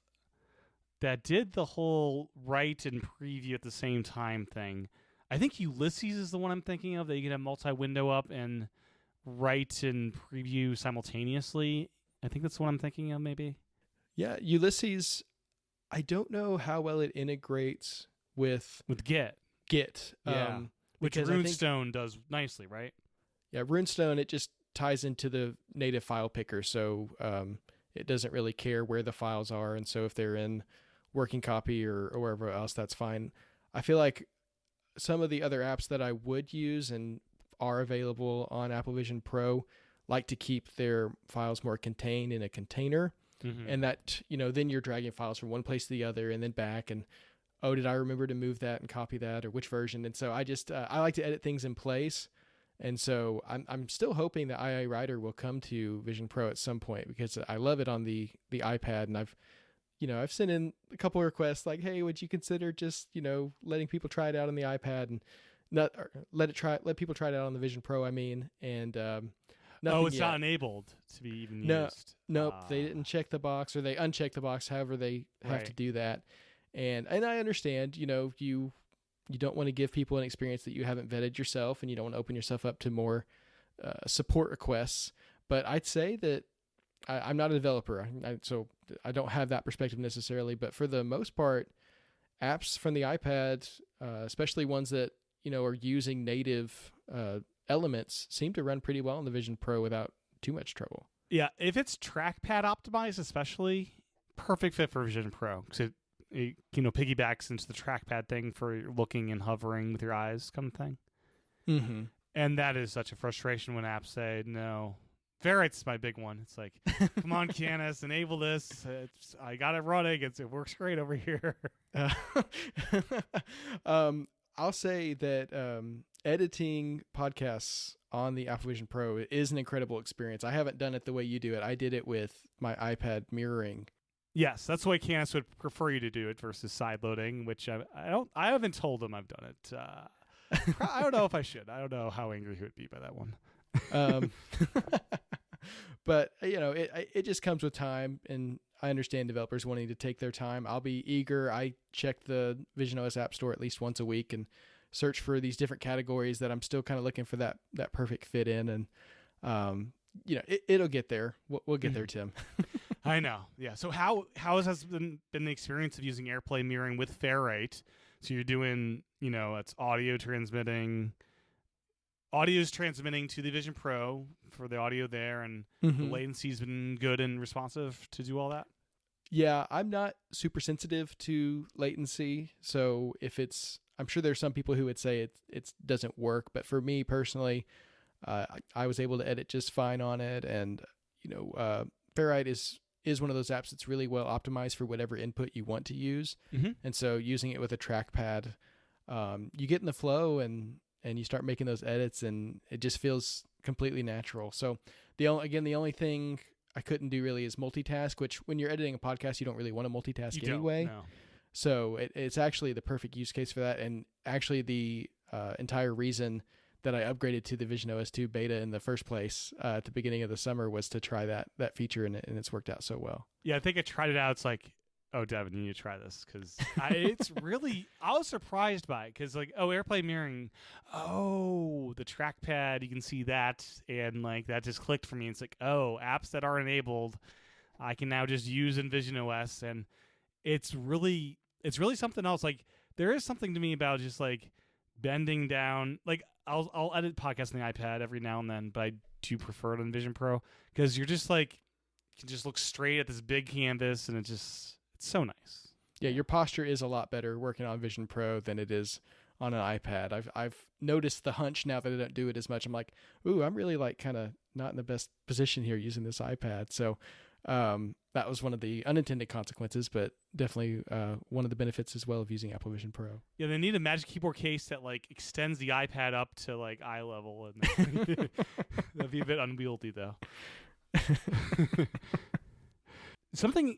that did the whole write and preview at the same time thing. I think Ulysses is the one I'm thinking of, that you can have multi-window up and write and preview simultaneously. I think that's what I'm thinking of, maybe. Yeah, Ulysses, I don't know how well it integrates with Git. Yeah, which Runestone does nicely, right? Yeah, Runestone, it just ties into the native file picker, so it doesn't really care where the files are, and so if they're in working copy or wherever else, that's fine. I feel like some of the other apps that I would use and are available on Apple Vision Pro like to keep their files more contained in a container. And that, you know, then you're dragging files from one place to the other and then back, and oh, did I remember to move that and copy that, or which version? And so I just I like to edit things in place. And so I'm still hoping that IA Writer will come to Vision Pro at some point, because I love it on the iPad, and I've sent in a couple of requests like, hey, would you consider just, you know, letting people try it out on the iPad and let people try it out on the Vision Pro, I mean, and it's not enabled to be even used. Nope, they didn't check the box, or they unchecked the box, however they have to do that. And I understand, you know, you don't want to give people an experience that you haven't vetted yourself, and you don't want to open yourself up to more support requests. But I'd say that I'm not a developer, so I don't have that perspective necessarily. But for the most part, apps from the iPad, especially ones that, you know, are using native elements, seem to run pretty well on the Vision Pro without too much trouble. Yeah, if it's trackpad optimized, especially, perfect fit for Vision Pro, because it you know, piggybacks into the trackpad thing for looking and hovering with your eyes kind of thing. Mm-hmm. And that is such a frustration when apps say no. Ferrite's my big one. It's like, come on, Canis, enable this. I got it running. It works great over here. I'll say that editing podcasts on the Apple Vision Pro is an incredible experience. I haven't done it the way you do it. I did it with my iPad mirroring. Yes, that's why Canis would prefer you to do it versus sideloading, which I haven't told him I've done it. I don't know if I should. I don't know how angry he would be by that one. But you know, it just comes with time, and I understand developers wanting to take their time. I'll be eager. I check the visionOS App Store at least once a week and search for these different categories that I'm still kind of looking for that perfect fit in, and you know, it'll get there. We'll get there, Tim. I know. Yeah. So how has been the experience of using Airplane Mirroring with Ferrite? So you're doing, you know, it's audio's transmitting to the Vision Pro for the audio there, and the latency's been good and responsive to do all that? Yeah, I'm not super sensitive to latency. So I'm sure there's some people who would say it doesn't work, but for me personally, I was able to edit just fine on it. And, Ferrite is one of those apps that's really well optimized for whatever input you want to use. Mm-hmm. And so using it with a trackpad, you get in the flow and you start making those edits, and it just feels completely natural. So the only thing I couldn't do really is multitask, which when you're editing a podcast, you don't really want to multitask anyway. No. So it's actually the perfect use case for that. And actually the entire reason that I upgraded to the visionOS 2 beta in the first place at the beginning of the summer was to try that feature, and it's worked out so well. Yeah, I think I tried it out. It's like, oh, Devin, you need to try this because it's really. I was surprised by it because Airplane Mirroring. Oh, the trackpad, you can see that, and that just clicked for me. It's like, oh, apps that are enabled, I can now just use in visionOS, and it's really something else. There is something to me about just bending down. I'll edit podcasts on the iPad every now and then, but I do prefer it on Vision Pro because you're just you can just look straight at this big canvas, and it's so nice. Yeah, your posture is a lot better working on Vision Pro than it is on an iPad. I've noticed the hunch now that I don't do it as much. I'm like, ooh, I'm really kind of not in the best position here using this iPad. So that was one of the unintended consequences, but definitely one of the benefits as well of using Apple Vision Pro. Yeah, they need a Magic Keyboard case that extends the iPad up to eye level, and that'd be a bit unwieldy though. Something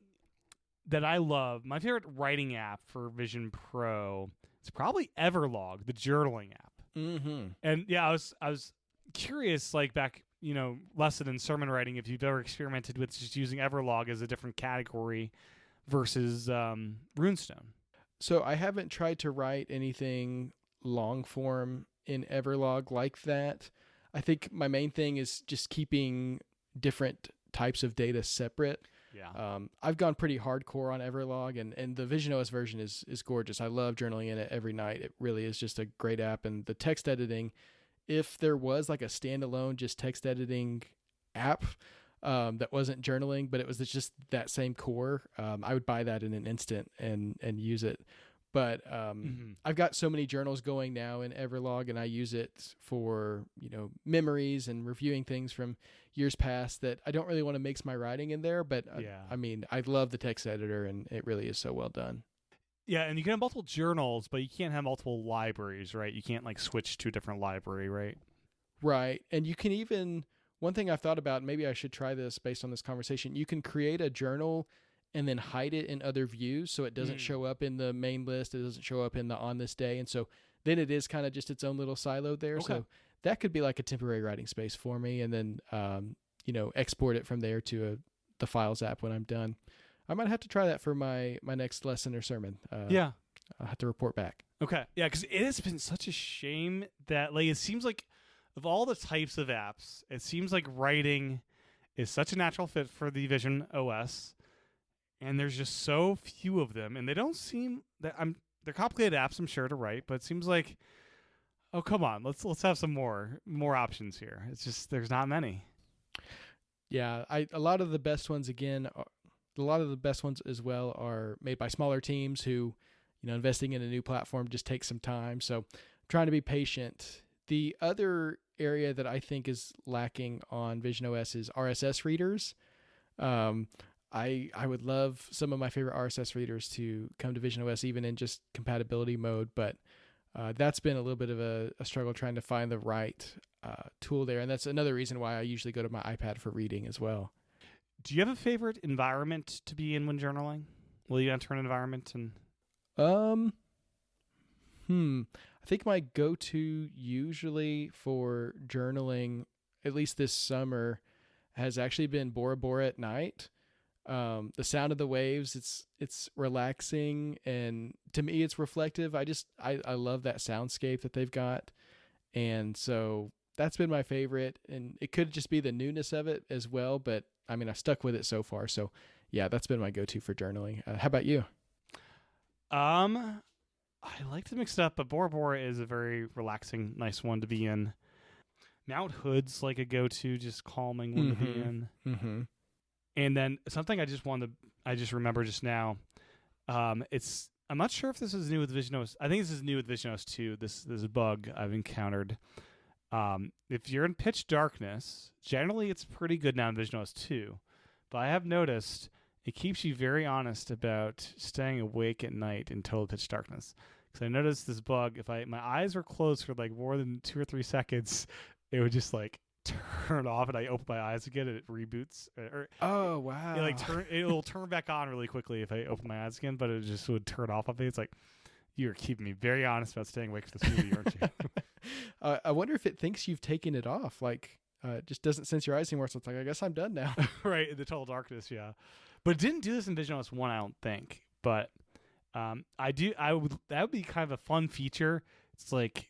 that I love, my favorite writing app for Vision Pro, is probably Everlog, the journaling app. Mm-hmm. And yeah, I was curious, back, lesson in sermon writing, if you've ever experimented with just using Everlog as a different category versus Runestone. So I haven't tried to write anything long form in Everlog like that. I think my main thing is just keeping different types of data separate. Yeah. I've gone pretty hardcore on Everlog, and the visionOS version is gorgeous. I love journaling in it every night. It really is just a great app. And the text editing, if there was a standalone just text editing app that wasn't journaling, but it was just that same core, I would buy that in an instant and use it. But I've got so many journals going now in Everlog, and I use it for memories and reviewing things from years past that I don't really want to mix my writing in there. But I love the text editor, and it really is so well done. Yeah, and you can have multiple journals, but you can't have multiple libraries, right? You can't switch to a different library, right? Right, and you can even, one thing I've thought about, maybe I should try this based on this conversation, you can create a journal and then hide it in other views so it doesn't show up in the main list. It doesn't show up in the on this day. And so then it is kind of just its own little silo there. Okay. So that could be a temporary writing space for me. And then, export it from there to the Files app when I'm done. I might have to try that for my next lesson or sermon. Yeah. I'll have to report back. Okay. Yeah, because it has been such a shame that it seems like of all the types of apps, it seems like writing is such a natural fit for the Vision OS. And there's just so few of them, and they don't seem that they're complicated apps, I'm sure, to write, but it seems like, oh, come on, let's have some more options here. It's just there's not many. Yeah, a lot of the best ones as well are made by smaller teams who, investing in a new platform just takes some time. So I'm trying to be patient. The other area that I think is lacking on visionOS is RSS readers. I would love some of my favorite RSS readers to come to visionOS even in just compatibility mode, but that's been a little bit of a struggle trying to find the right tool there. And that's another reason why I usually go to my iPad for reading as well. Do you have a favorite environment to be in when journaling? Will you enter an environment? And I think my go-to usually for journaling, at least this summer, has actually been Bora Bora at night. The sound of the waves, it's relaxing, and to me it's reflective. I love that soundscape that they've got, and so that's been my favorite. And it could just be the newness of it as well, but I mean, I've stuck with it so far. So yeah, that's been my go-to for journaling. How about you? I like to mix it up, but Bora Bora is a very relaxing, nice one to be in. Mount Hood's a go-to, just calming one to be in. Mm-hmm. And then something I just remember just now. I'm not sure if this is new with visionOS. I think this is new with visionOS 2. This bug I've encountered. If you're in pitch darkness, generally it's pretty good now in visionOS 2. But I have noticed it keeps you very honest about staying awake at night in total pitch darkness. Because I noticed this bug, if my eyes were closed for like more than 2 or 3 seconds, it would just like turn off, and I open my eyes again, and it reboots. Oh wow! It'll turn back on really quickly if I open my eyes again, but it just would turn off on me. It's like, you're keeping me very honest about staying awake for this movie, aren't you? I wonder if it thinks you've taken it off, like it just doesn't sense your eyes anymore. So it's like, I guess I'm done now. Right, in the total darkness, yeah. But it didn't do this in visionOS 1, I don't think. But that would be kind of a fun feature. It's like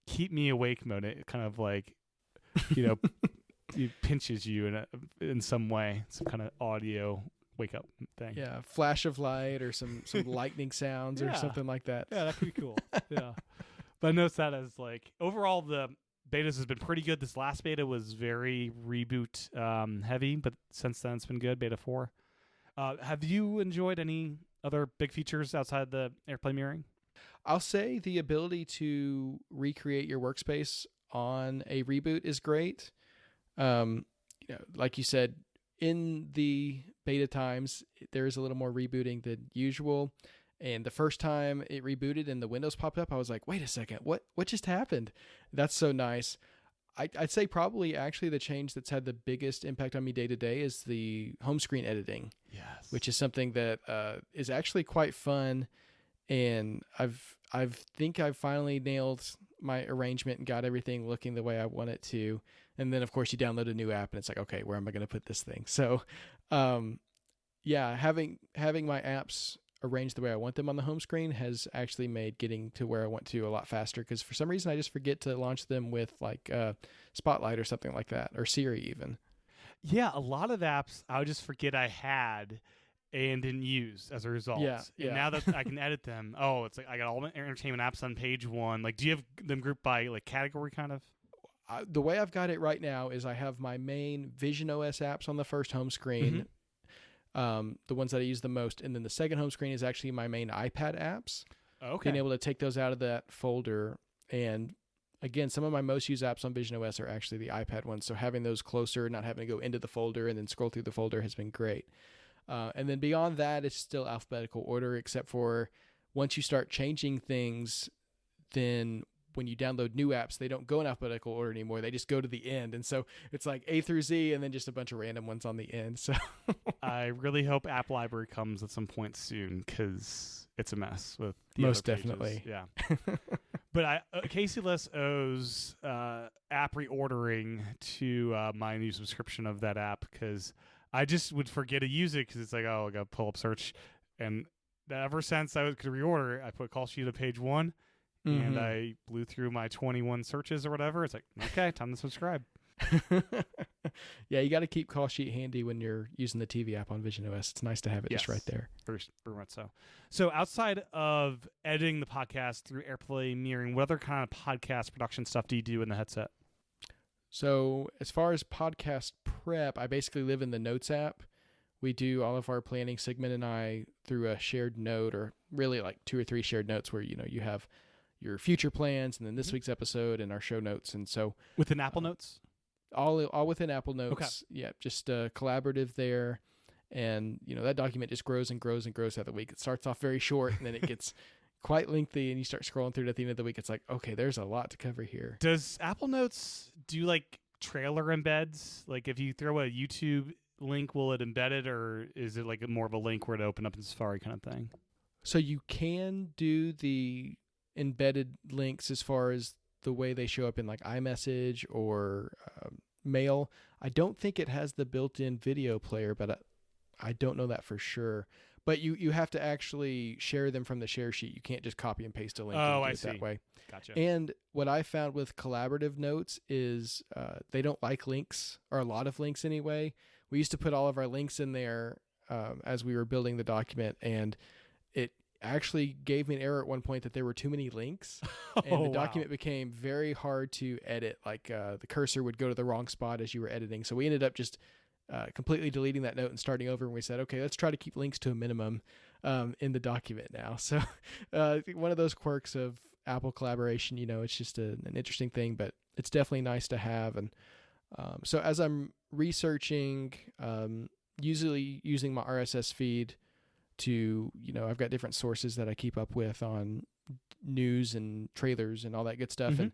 keep me awake mode. It kind of like, it pinches you in some way, some kind of audio wake up thing. Yeah, flash of light or some lightning sounds or something like that. Yeah, that could be cool. Yeah. But I noticed that as like overall the betas has been pretty good. This last beta was very reboot heavy, but since then it's been good. Beta 4. Have you enjoyed any other big features outside the Airplane Mirroring? I'll say the ability to recreate your workspace on a reboot is great. Like you said, in the beta times, there is a little more rebooting than usual. And the first time it rebooted and the windows popped up, I was like, wait a second, what just happened? That's so nice. I'd say probably actually the change that's had the biggest impact on me day to day is the home screen editing. Yes. Which is something that is actually quite fun. And I think I've finally nailed my arrangement and got everything looking the way I want it to. And then of course you download a new app and it's like, okay, where am I going to put this thing? So, having my apps arranged the way I want them on the home screen has actually made getting to where I want to a lot faster. Because for some reason I just forget to launch them with like Spotlight or something like that, or Siri even. Yeah, a lot of apps I would just forget I had and didn't use as a result. Yeah. And now that I can edit them, it's like I got all my entertainment apps on page 1. Like, do you have them grouped by like category kind of? The way I've got it right now is I have my main visionOS apps on the first home screen, the ones that I use the most, and then the second home screen is actually my main iPad apps. Okay. Being able to take those out of that folder, and again, some of my most used apps on visionOS are actually the iPad ones, so having those closer, not having to go into the folder and then scroll through the folder has been great. And then beyond that, it's still alphabetical order, except for once you start changing things, then when you download new apps, they don't go in alphabetical order anymore. They just go to the end. And so it's like A through Z and then just a bunch of random ones on the end. So I really hope App Library comes at some point soon, because it's a mess with the most other pages. definitely. Yeah. But Casey Less owes app reordering to my new subscription of that app, because I just would forget to use it because it's like, I got to pull up search. And ever since I could reorder, I put call sheet at page 1. And I blew through my 21 searches or whatever. It's like, okay, time to subscribe. Yeah, you got to keep call sheet handy when you're using the TV app on visionOS. It's nice to have it just right there. Very much so. So outside of editing the podcast through Airplane Mirroring, what other kind of podcast production stuff do you do in the headset? So as far as podcast prep, I basically live in the Notes app. We do all of our planning, Sigmund and I, through a shared note, or really like 2 or 3 shared notes where, you have your future plans and then this week's episode and our show notes. And so within Apple Notes, all within Apple Notes. Okay. Yeah. Just collaborative there. And that document just grows and grows and grows throughout the week. It starts off very short and then it gets quite lengthy, and you start scrolling through it at the end of the week. It's like, okay, there's a lot to cover here. Does Apple Notes do like trailer embeds? Like if you throw a YouTube link, will it embed it, or is it like more of a link where it open up in Safari kind of thing? So you can do the embedded links as far as the way they show up in like iMessage or Mail. I don't think it has the built-in video player, but I don't know that for sure. But you have to actually share them from the share sheet. You can't just copy and paste a link and do it that way. Gotcha. And what I found with collaborative notes is they don't like links, or a lot of links anyway. We used to put all of our links in there as we were building the document, and it actually gave me an error at one point that there were too many links, and the document became very hard to edit. Like the cursor would go to the wrong spot as you were editing. So we ended up just completely deleting that note and starting over. And we said, okay, let's try to keep links to a minimum in the document now. So one of those quirks of Apple collaboration, it's just an interesting thing, but it's definitely nice to have. And so as I'm researching, usually using my RSS feed to, I've got different sources that I keep up with on news and trailers and all that good stuff. Mm-hmm. And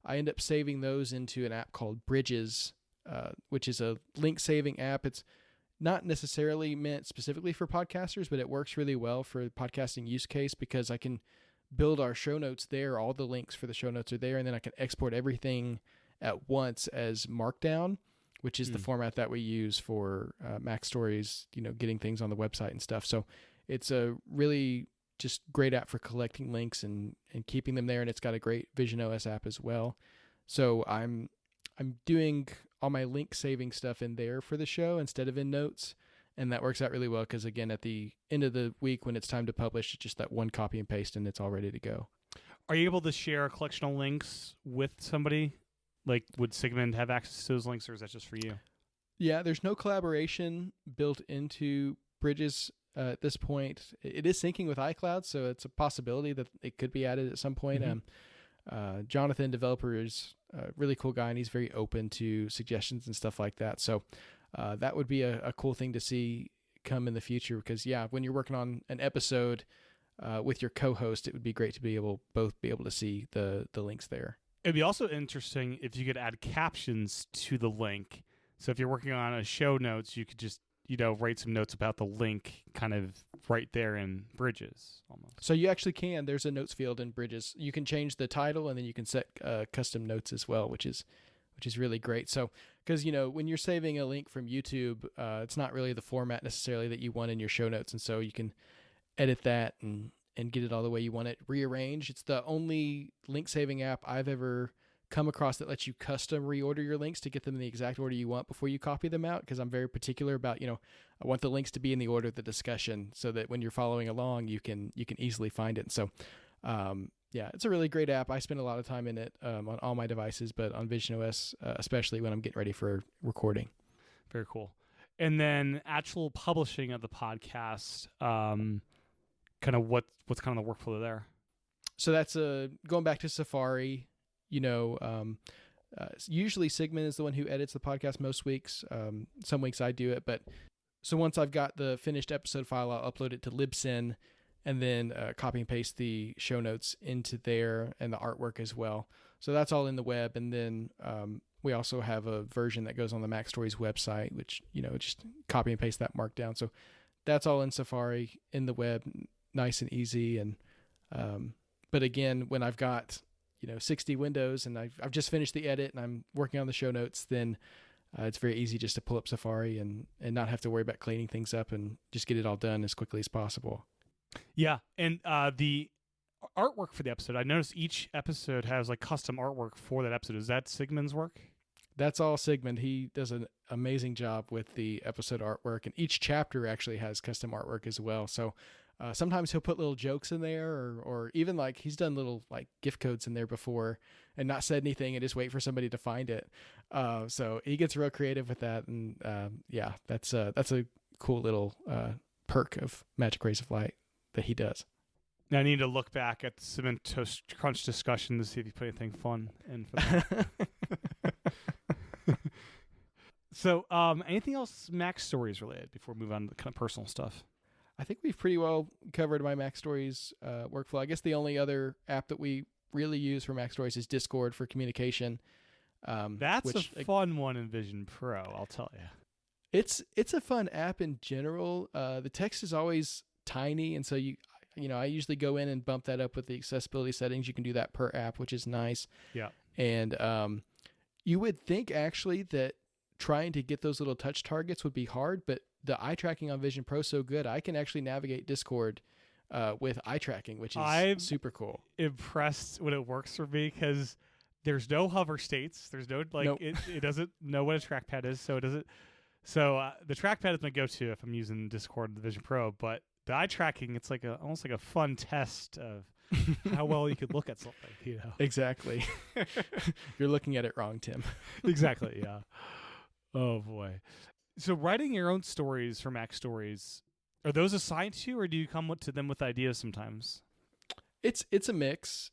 I end up saving those into an app called Bridges, which is a link saving app. It's not necessarily meant specifically for podcasters, but it works really well for the podcasting use case because I can build our show notes there. All the links for the show notes are there. And then I can export everything at once as Markdown, which is the format that we use for MacStories, getting things on the website and stuff. So it's a really just great app for collecting links and keeping them there. And it's got a great visionOS app as well. So I'm doing all my link saving stuff in there for the show instead of in notes. And that works out really well because, again, at the end of the week when it's time to publish, it's just that one copy and paste and it's all ready to go. Are you able to share a collection of links with somebody? Like, would Sigmund have access to those links, or is that just for you? Yeah, there's no collaboration built into Bridges at this point. It is syncing with iCloud, so it's a possibility that it could be added at some point. Mm-hmm. Jonathan, developer, is a really cool guy, and he's very open to suggestions and stuff like that. So that would be a cool thing to see come in the future because, when you're working on an episode with your co-host, it would be great to both be able to see the links there. It'd be also interesting if you could add captions to the link. So if you're working on a show notes, you could just, write some notes about the link kind of right there in Bridges almost. So you actually can. There's a notes field in Bridges. You can change the title and then you can set custom notes as well, which is really great. So, because, when you're saving a link from YouTube, it's not really the format necessarily that you want in your show notes. And so you can edit that and get it all the way you want it, rearrange. It's the only link saving app I've ever come across that lets you custom reorder your links to get them in the exact order you want before you copy them out. Because I'm very particular about, I want the links to be in the order of the discussion so that when you're following along, you can easily find it. And so, it's a really great app. I spend a lot of time in it on all my devices, but on visionOS, especially when I'm getting ready for recording. Very cool. And then actual publishing of the podcast, kind of what's kind of the workflow there? So that's going back to Safari. Usually Sigmund is the one who edits the podcast most weeks. Some weeks I do it, but so once I've got the finished episode file, I'll upload it to Libsyn and then copy and paste the show notes into there and the artwork as well. So that's all in the web. And then we also have a version that goes on the MacStories website, which, just copy and paste that markdown. So that's all in Safari in the web, nice and easy. And but again, when I've got 60 windows and I've just finished the edit and I'm working on the show notes, then it's very easy just to pull up Safari and not have to worry about cleaning things up and just get it all done as quickly as possible. Yeah, and the artwork for the episode, I noticed each episode has like custom artwork for that episode. Is that Sigmund's work? That's all Sigmund. He does an amazing job with the episode artwork, and each chapter actually has custom artwork as well. So sometimes he'll put little jokes in there or even like he's done little like gift codes in there before and not said anything and just wait for somebody to find it. So he gets real creative with that. And that's a cool little perk of Magic Rays of Light that he does. Now I need to look back at the Cinnamon Toast Crunch discussion to see if you put anything fun in for that. So anything else MacStories related before we move on to the kind of personal stuff? I think we've pretty well covered my MacStories workflow. I guess the only other app that we really use for MacStories is Discord for communication. That's a fun one in Vision Pro, I'll tell you. It's a fun app in general. The text is always tiny, and so I usually go in and bump that up with the accessibility settings. You can do that per app, which is nice. Yeah. And you would think actually that trying to get those little touch targets would be hard, but the eye tracking on Vision Pro is so good, I can actually navigate Discord with eye tracking, which is super cool. Impressed when it works for me because there's no hover states. There's no Nope. it doesn't know what a trackpad is, so it doesn't. So the trackpad is my go-to if I'm using Discord and the Vision Pro, but the eye tracking, it's like almost like a fun test of how well you could look at something. Exactly. You're looking at it wrong, Tim. Exactly. Yeah. Oh boy. So writing your own stories for MacStories, are those assigned to you, or do you come to them with ideas sometimes? It's a mix.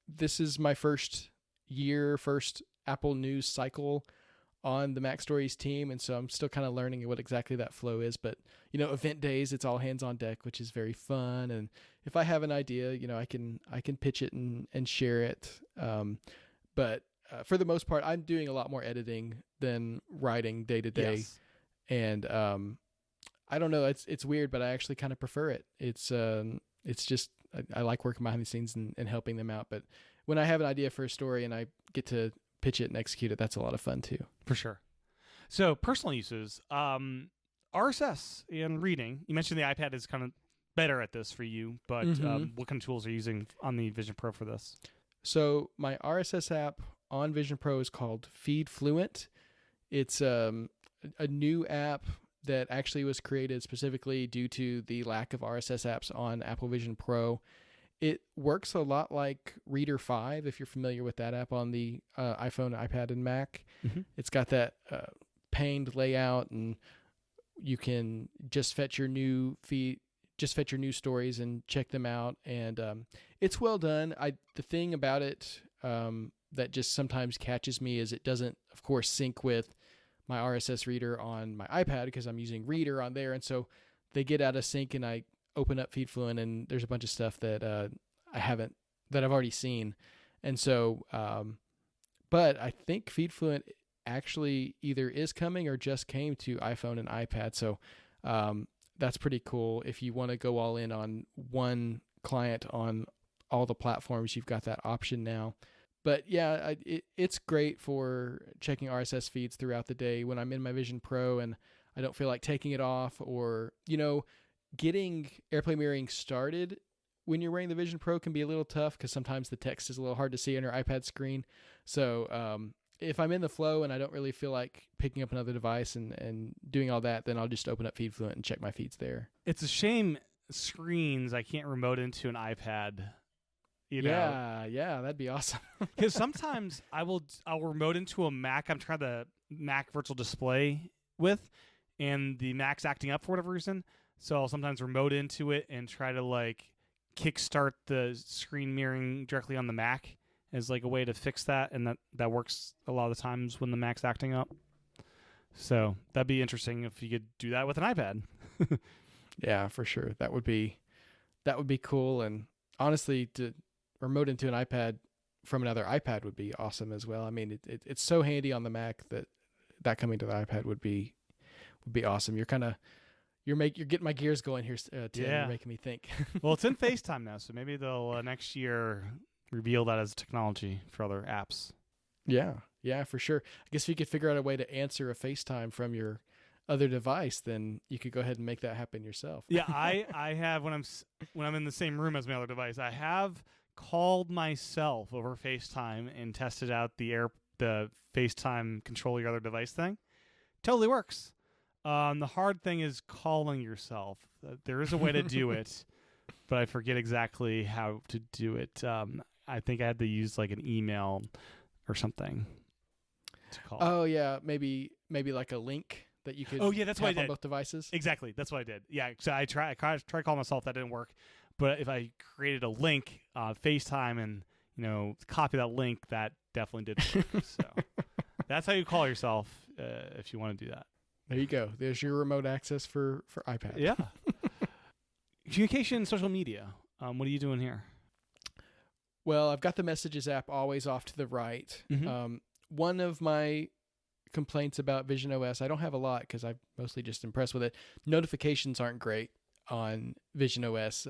This is my first Apple News cycle on the MacStories team, and so I'm still kind of learning what exactly that flow is. But event days, it's all hands on deck, which is very fun. And if I have an idea, I can pitch it and share it. But for the most part, I'm doing a lot more editing than writing day to day. Yes. And I don't know, it's weird, but I actually kind of prefer it. It's just I like working behind the scenes and helping them out. But when I have an idea for a story and I get to pitch it and execute it, that's a lot of fun too. For sure. So personal uses, RSS and reading. You mentioned the iPad is kind of better at this for you, but what kind of tools are you using on the Vision Pro for this? So my RSS app on Vision Pro is called Feed Fluent. It's a new app that actually was created specifically due to the lack of RSS apps on Apple Vision Pro. It works a lot like Reader 5, if you're familiar with that app on the iPhone, iPad, and Mac. It's got that paned layout, and you can just fetch your new stories and check them out. And it's well done. The thing about it that just sometimes catches me is it doesn't, of course, sync with my RSS reader on my iPad because I'm using Reader on there. And so they get out of sync, and I open up FeedFluent, and there's a bunch of stuff that I've already seen. And so, but I think FeedFluent actually either is coming or just came to iPhone and iPad. So that's pretty cool. If you want to go all in on one client on all the platforms, you've got that option now. But yeah, it's great for checking RSS feeds throughout the day when I'm in my Vision Pro and I don't feel like taking it off, or, getting Airplane Mirroring started when you're wearing the Vision Pro can be a little tough because sometimes the text is a little hard to see on your iPad screen. So if I'm in the flow and I don't really feel like picking up another device and doing all that, then I'll just open up FeedFluent and check my feeds there. It's a shame screens I can't remote into an iPad. Yeah, that'd be awesome. Because sometimes I'll remote into a Mac I'm trying to Mac virtual display with, and the Mac's acting up for whatever reason. So I'll sometimes remote into it and try to kickstart the screen mirroring directly on the Mac as a way to fix that, and that works a lot of the times when the Mac's acting up. So that'd be interesting if you could do that with an iPad. Yeah, for sure. That would be cool. And honestly, to remote into an iPad from another iPad would be awesome as well. I mean, it's so handy on the Mac that coming to the iPad would be awesome. You're getting my gears going here, Tim. Yeah. You're making me think. Well, it's in FaceTime now, so maybe they'll next year reveal that as technology for other apps. Yeah, for sure. I guess if you could figure out a way to answer a FaceTime from your other device, then you could go ahead and make that happen yourself. Yeah, I have when I'm in the same room as my other device, I have called myself over FaceTime and tested out the FaceTime control your other device thing. Totally works. The hard thing is calling yourself. There is a way to do it, but I forget exactly how to do it. I think I had to use an email or something to call. Oh yeah, maybe like a link that you could. Oh yeah, that's what I did on both devices. Exactly, that's what I did. Yeah, so I tried calling myself. That didn't work. But if I created a link, FaceTime, and copy that link, that definitely did work. So that's how you call yourself if you want to do that. There you go. There's your remote access for iPad. Yeah. Communication, social media. What are you doing here? Well, I've got the Messages app always off to the right. Mm-hmm. One of my complaints about visionOS, I don't have a lot because I'm mostly just impressed with it. Notifications aren't great on visionOS.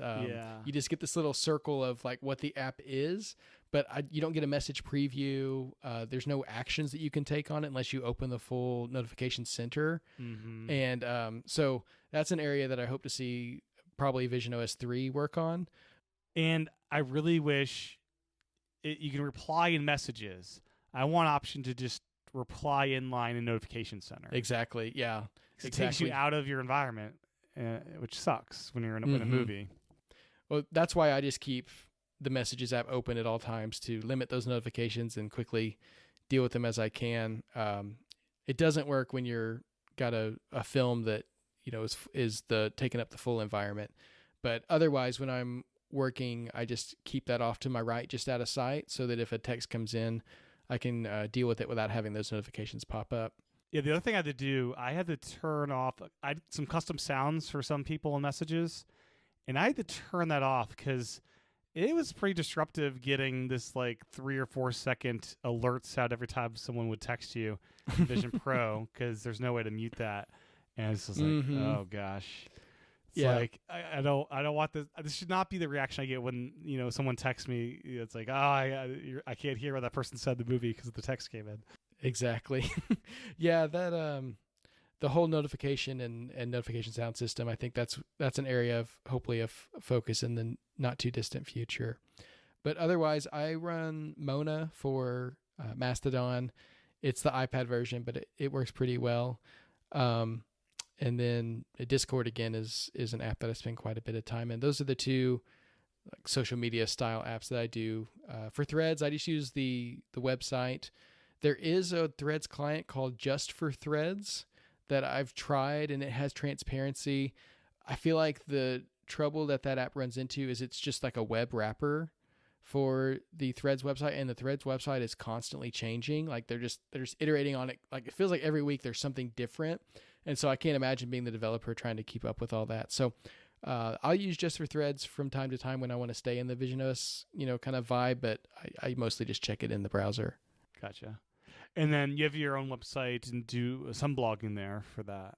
You just get this little circle of what the app is, but you don't get a message preview. There's no actions that you can take on it unless you open the full notification center. Mm-hmm. And so that's an area that I hope to see probably visionOS 3 work on. And I really wish you can reply in messages. I want option to just reply inline in notification center. Exactly. Yeah. It takes you out of your environment, which sucks when you're in a movie. Well, that's why I just keep the Messages app open at all times to limit those notifications and quickly deal with them as I can. It doesn't work when you're got a film that, is the taking up the full environment. But otherwise, when I'm working, I just keep that off to my right, just out of sight, so that if a text comes in, I can deal with it without having those notifications pop up. Yeah, the other thing I had to turn off. I had some custom sounds for some people in messages, and I had to turn that off because it was pretty disruptive getting this like 3 or 4 second alerts out every time someone would text you in Vision Pro, because there's no way to mute that. And it's just like, oh gosh. It's like, I don't want this. This should not be the reaction I get when, someone texts me. It's like, I can't hear what that person said in the movie because the text came in. Exactly. Yeah, that the whole notification and notification sound system, I think that's an area of hopefully of focus in the not too distant future. But otherwise, I run Mona for Mastodon. It's the iPad version, but it works pretty well. And then Discord, again, is an app that I spend quite a bit of time in. Those are the two like social media style apps that I do. For Threads, I just use the website. There is a Threads client called Just for Threads that I've tried, and it has transparency. I feel like the trouble that app runs into is it's just like a web wrapper for the Threads website, and the Threads website is constantly changing. Like they're just iterating on it. Like it feels like every week there's something different. And so I can't imagine being the developer trying to keep up with all that. So I'll use Just for Threads from time to time when I want to stay in the visionOS, kind of vibe, but I mostly just check it in the browser. Gotcha. And then you have your own website and do some blogging there for that.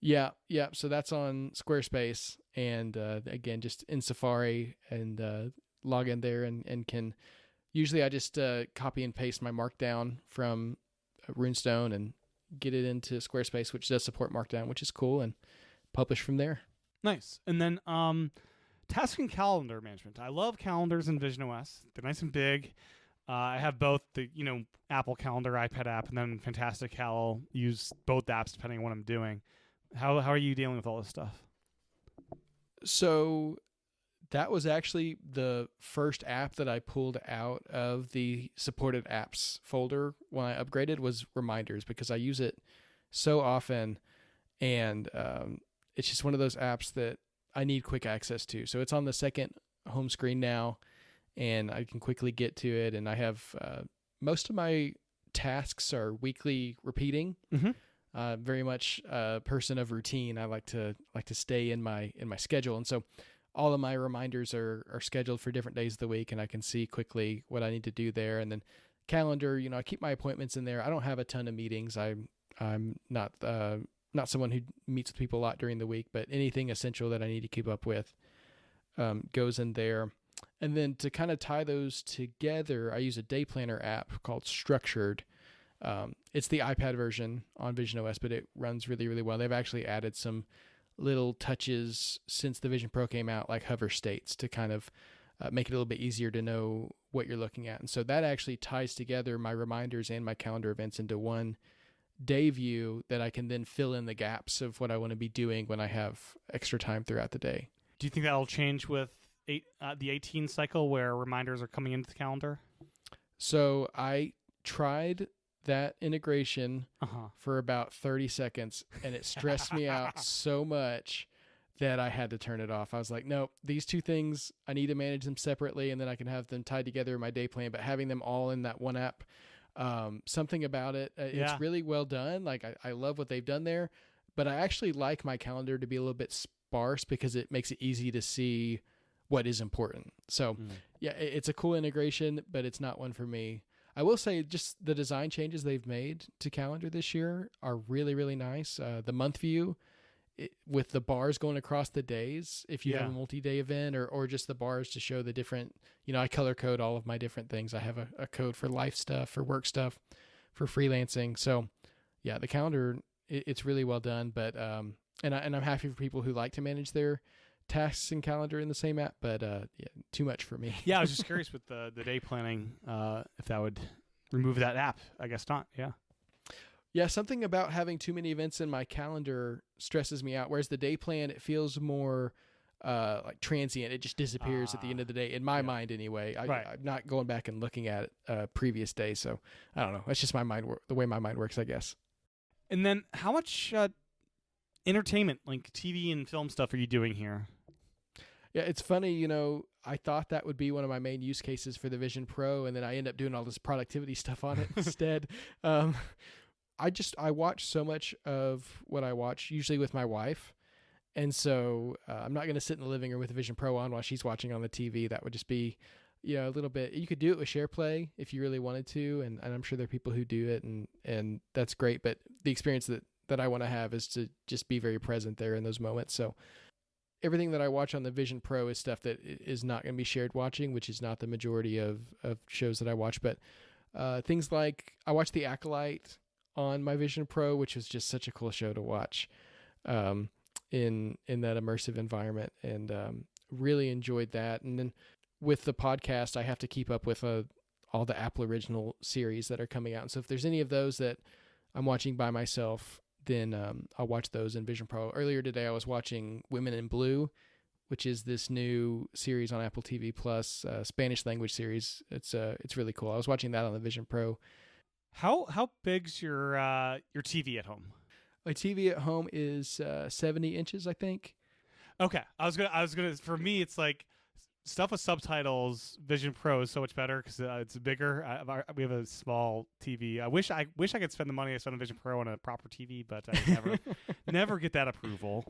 Yeah. So that's on Squarespace, and again, just in Safari, and log in there and can usually I just copy and paste my Markdown from Runestone and get it into Squarespace, which does support Markdown, which is cool, and publish from there. Nice. And then task and calendar management. I love calendars in visionOS. They're nice and big. I have both the Apple Calendar iPad app and then Fantastical. Use both apps depending on what I'm doing. How are you dealing with all this stuff? So that was actually the first app that I pulled out of the supported apps folder when I upgraded, was Reminders, because I use it so often, and it's just one of those apps that I need quick access to. So it's on the second home screen now, and I can quickly get to it, and I have most of my tasks are weekly repeating. Very much a person of routine. I like to stay in my schedule, and so all of my reminders are scheduled for different days of the week, and I can see quickly what I need to do there. And then calendar, I keep my appointments in there. I don't have a ton of meetings. I'm not someone who meets with people a lot during the week, but anything essential that I need to keep up with goes in there. And then to kind of tie those together, I use a day planner app called Structured. It's the iPad version on visionOS, but it runs really, really well. They've actually added some little touches since the Vision Pro came out, like hover states, to kind of make it a little bit easier to know what you're looking at. And so that actually ties together my reminders and my calendar events into one day view that I can then fill in the gaps of what I want to be doing when I have extra time throughout the day. Do you think that'll change with the 18 cycle where reminders are coming into the calendar? So I tried that integration for about 30 seconds, and it stressed me out so much that I had to turn it off. I was like, no, these two things, I need to manage them separately, and then I can have them tied together in my day plan. But having them all in that one app, something about it, it's really well done. Like I love what they've done there, but I actually like my calendar to be a little bit sparse because it makes it easy to see what is important. So yeah, it's a cool integration, but it's not one for me. I will say just the design changes they've made to calendar this year are really, really nice. The month view with the bars going across the days, if you have a multi-day event, or just the bars to show the different, I color code all of my different things. I have a code for life stuff, for work stuff, for freelancing. So yeah, the calendar, it's really well done, but, and I'm happy for people who like to manage their tasks and calendar in the same app, but too much for me. Yeah, I was just curious with the day planning, if that would remove that app. I guess not. Yeah, something about having too many events in my calendar stresses me out, whereas the day plan, it feels more like transient. It just disappears at the end of the day, in my mind anyway. I'm not going back and looking at previous days, so I don't know. That's just my mind, the way my mind works, I guess. And then how much entertainment, like TV and film stuff, are you doing here? Yeah, it's funny, you know, I thought that would be one of my main use cases for the Vision Pro, and then I end up doing all this productivity stuff on it instead. I watch so much of what I watch, usually with my wife. And so I'm not going to sit in the living room with the Vision Pro on while she's watching on the TV. That would just be, you know, a little bit. You could do it with SharePlay if you really wanted to, and I'm sure there are people who do it, and that's great. But the experience that I want to have is to just be very present there in those moments. So everything that I watch on the Vision Pro is stuff that is not going to be shared watching, which is not the majority of shows that I watch. But things like I watch The Acolyte on my Vision Pro, which was just such a cool show to watch in that immersive environment, and really enjoyed that. And then with the podcast, I have to keep up with all the Apple original series that are coming out. And so if there's any of those that I'm watching by myself, then I'll watch those in Vision Pro. Earlier today, I was watching Women in Blue, which is this new series on Apple TV Plus, Spanish language series. It's really cool. I was watching that on the Vision Pro. How big's your TV at home? My TV at home is 70 inches, I think. Okay, I was gonna. For me, it's like stuff with subtitles. Vision Pro is so much better because it's bigger. We have a small TV. I wish I could spend the money I spend on Vision Pro on a proper TV, but I never get that approval.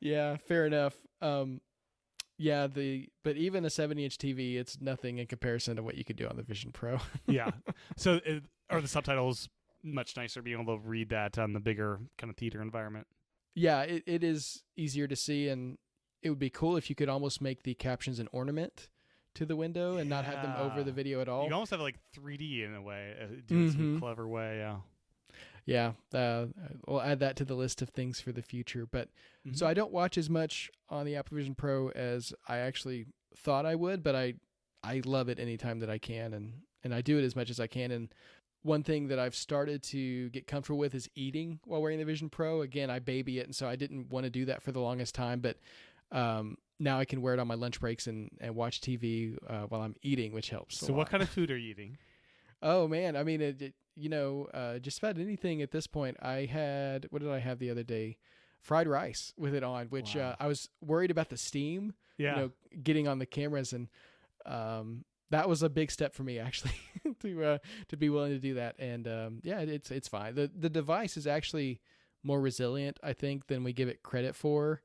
Yeah, fair enough. Yeah, but even a 70-inch TV, it's nothing in comparison to what you could do on the Vision Pro. Yeah. So are the subtitles much nicer being able to read that on the bigger kind of theater environment? Yeah, it is easier to see, and it would be cool if you could almost make the captions an ornament to the window and not have them over the video at all. You almost have like 3D in a way, do it some clever way, yeah. Yeah, we'll add that to the list of things for the future. But so I don't watch as much on the Apple Vision Pro as I actually thought I would, but I love it anytime that I can, and I do it as much as I can. And one thing that I've started to get comfortable with is eating while wearing the Vision Pro. Again, I baby it, and so I didn't want to do that for the longest time, but now I can wear it on my lunch breaks and watch TV while I'm eating, which helps. So what kind of food are you eating? Oh man, I mean, just about anything at this point. What did I have the other day? Fried rice with it on, which Wow. I was worried about the steam, Yeah. getting on the cameras, and that was a big step for me actually to be willing to do that. And it's fine. The device is actually more resilient, I think, than we give it credit for.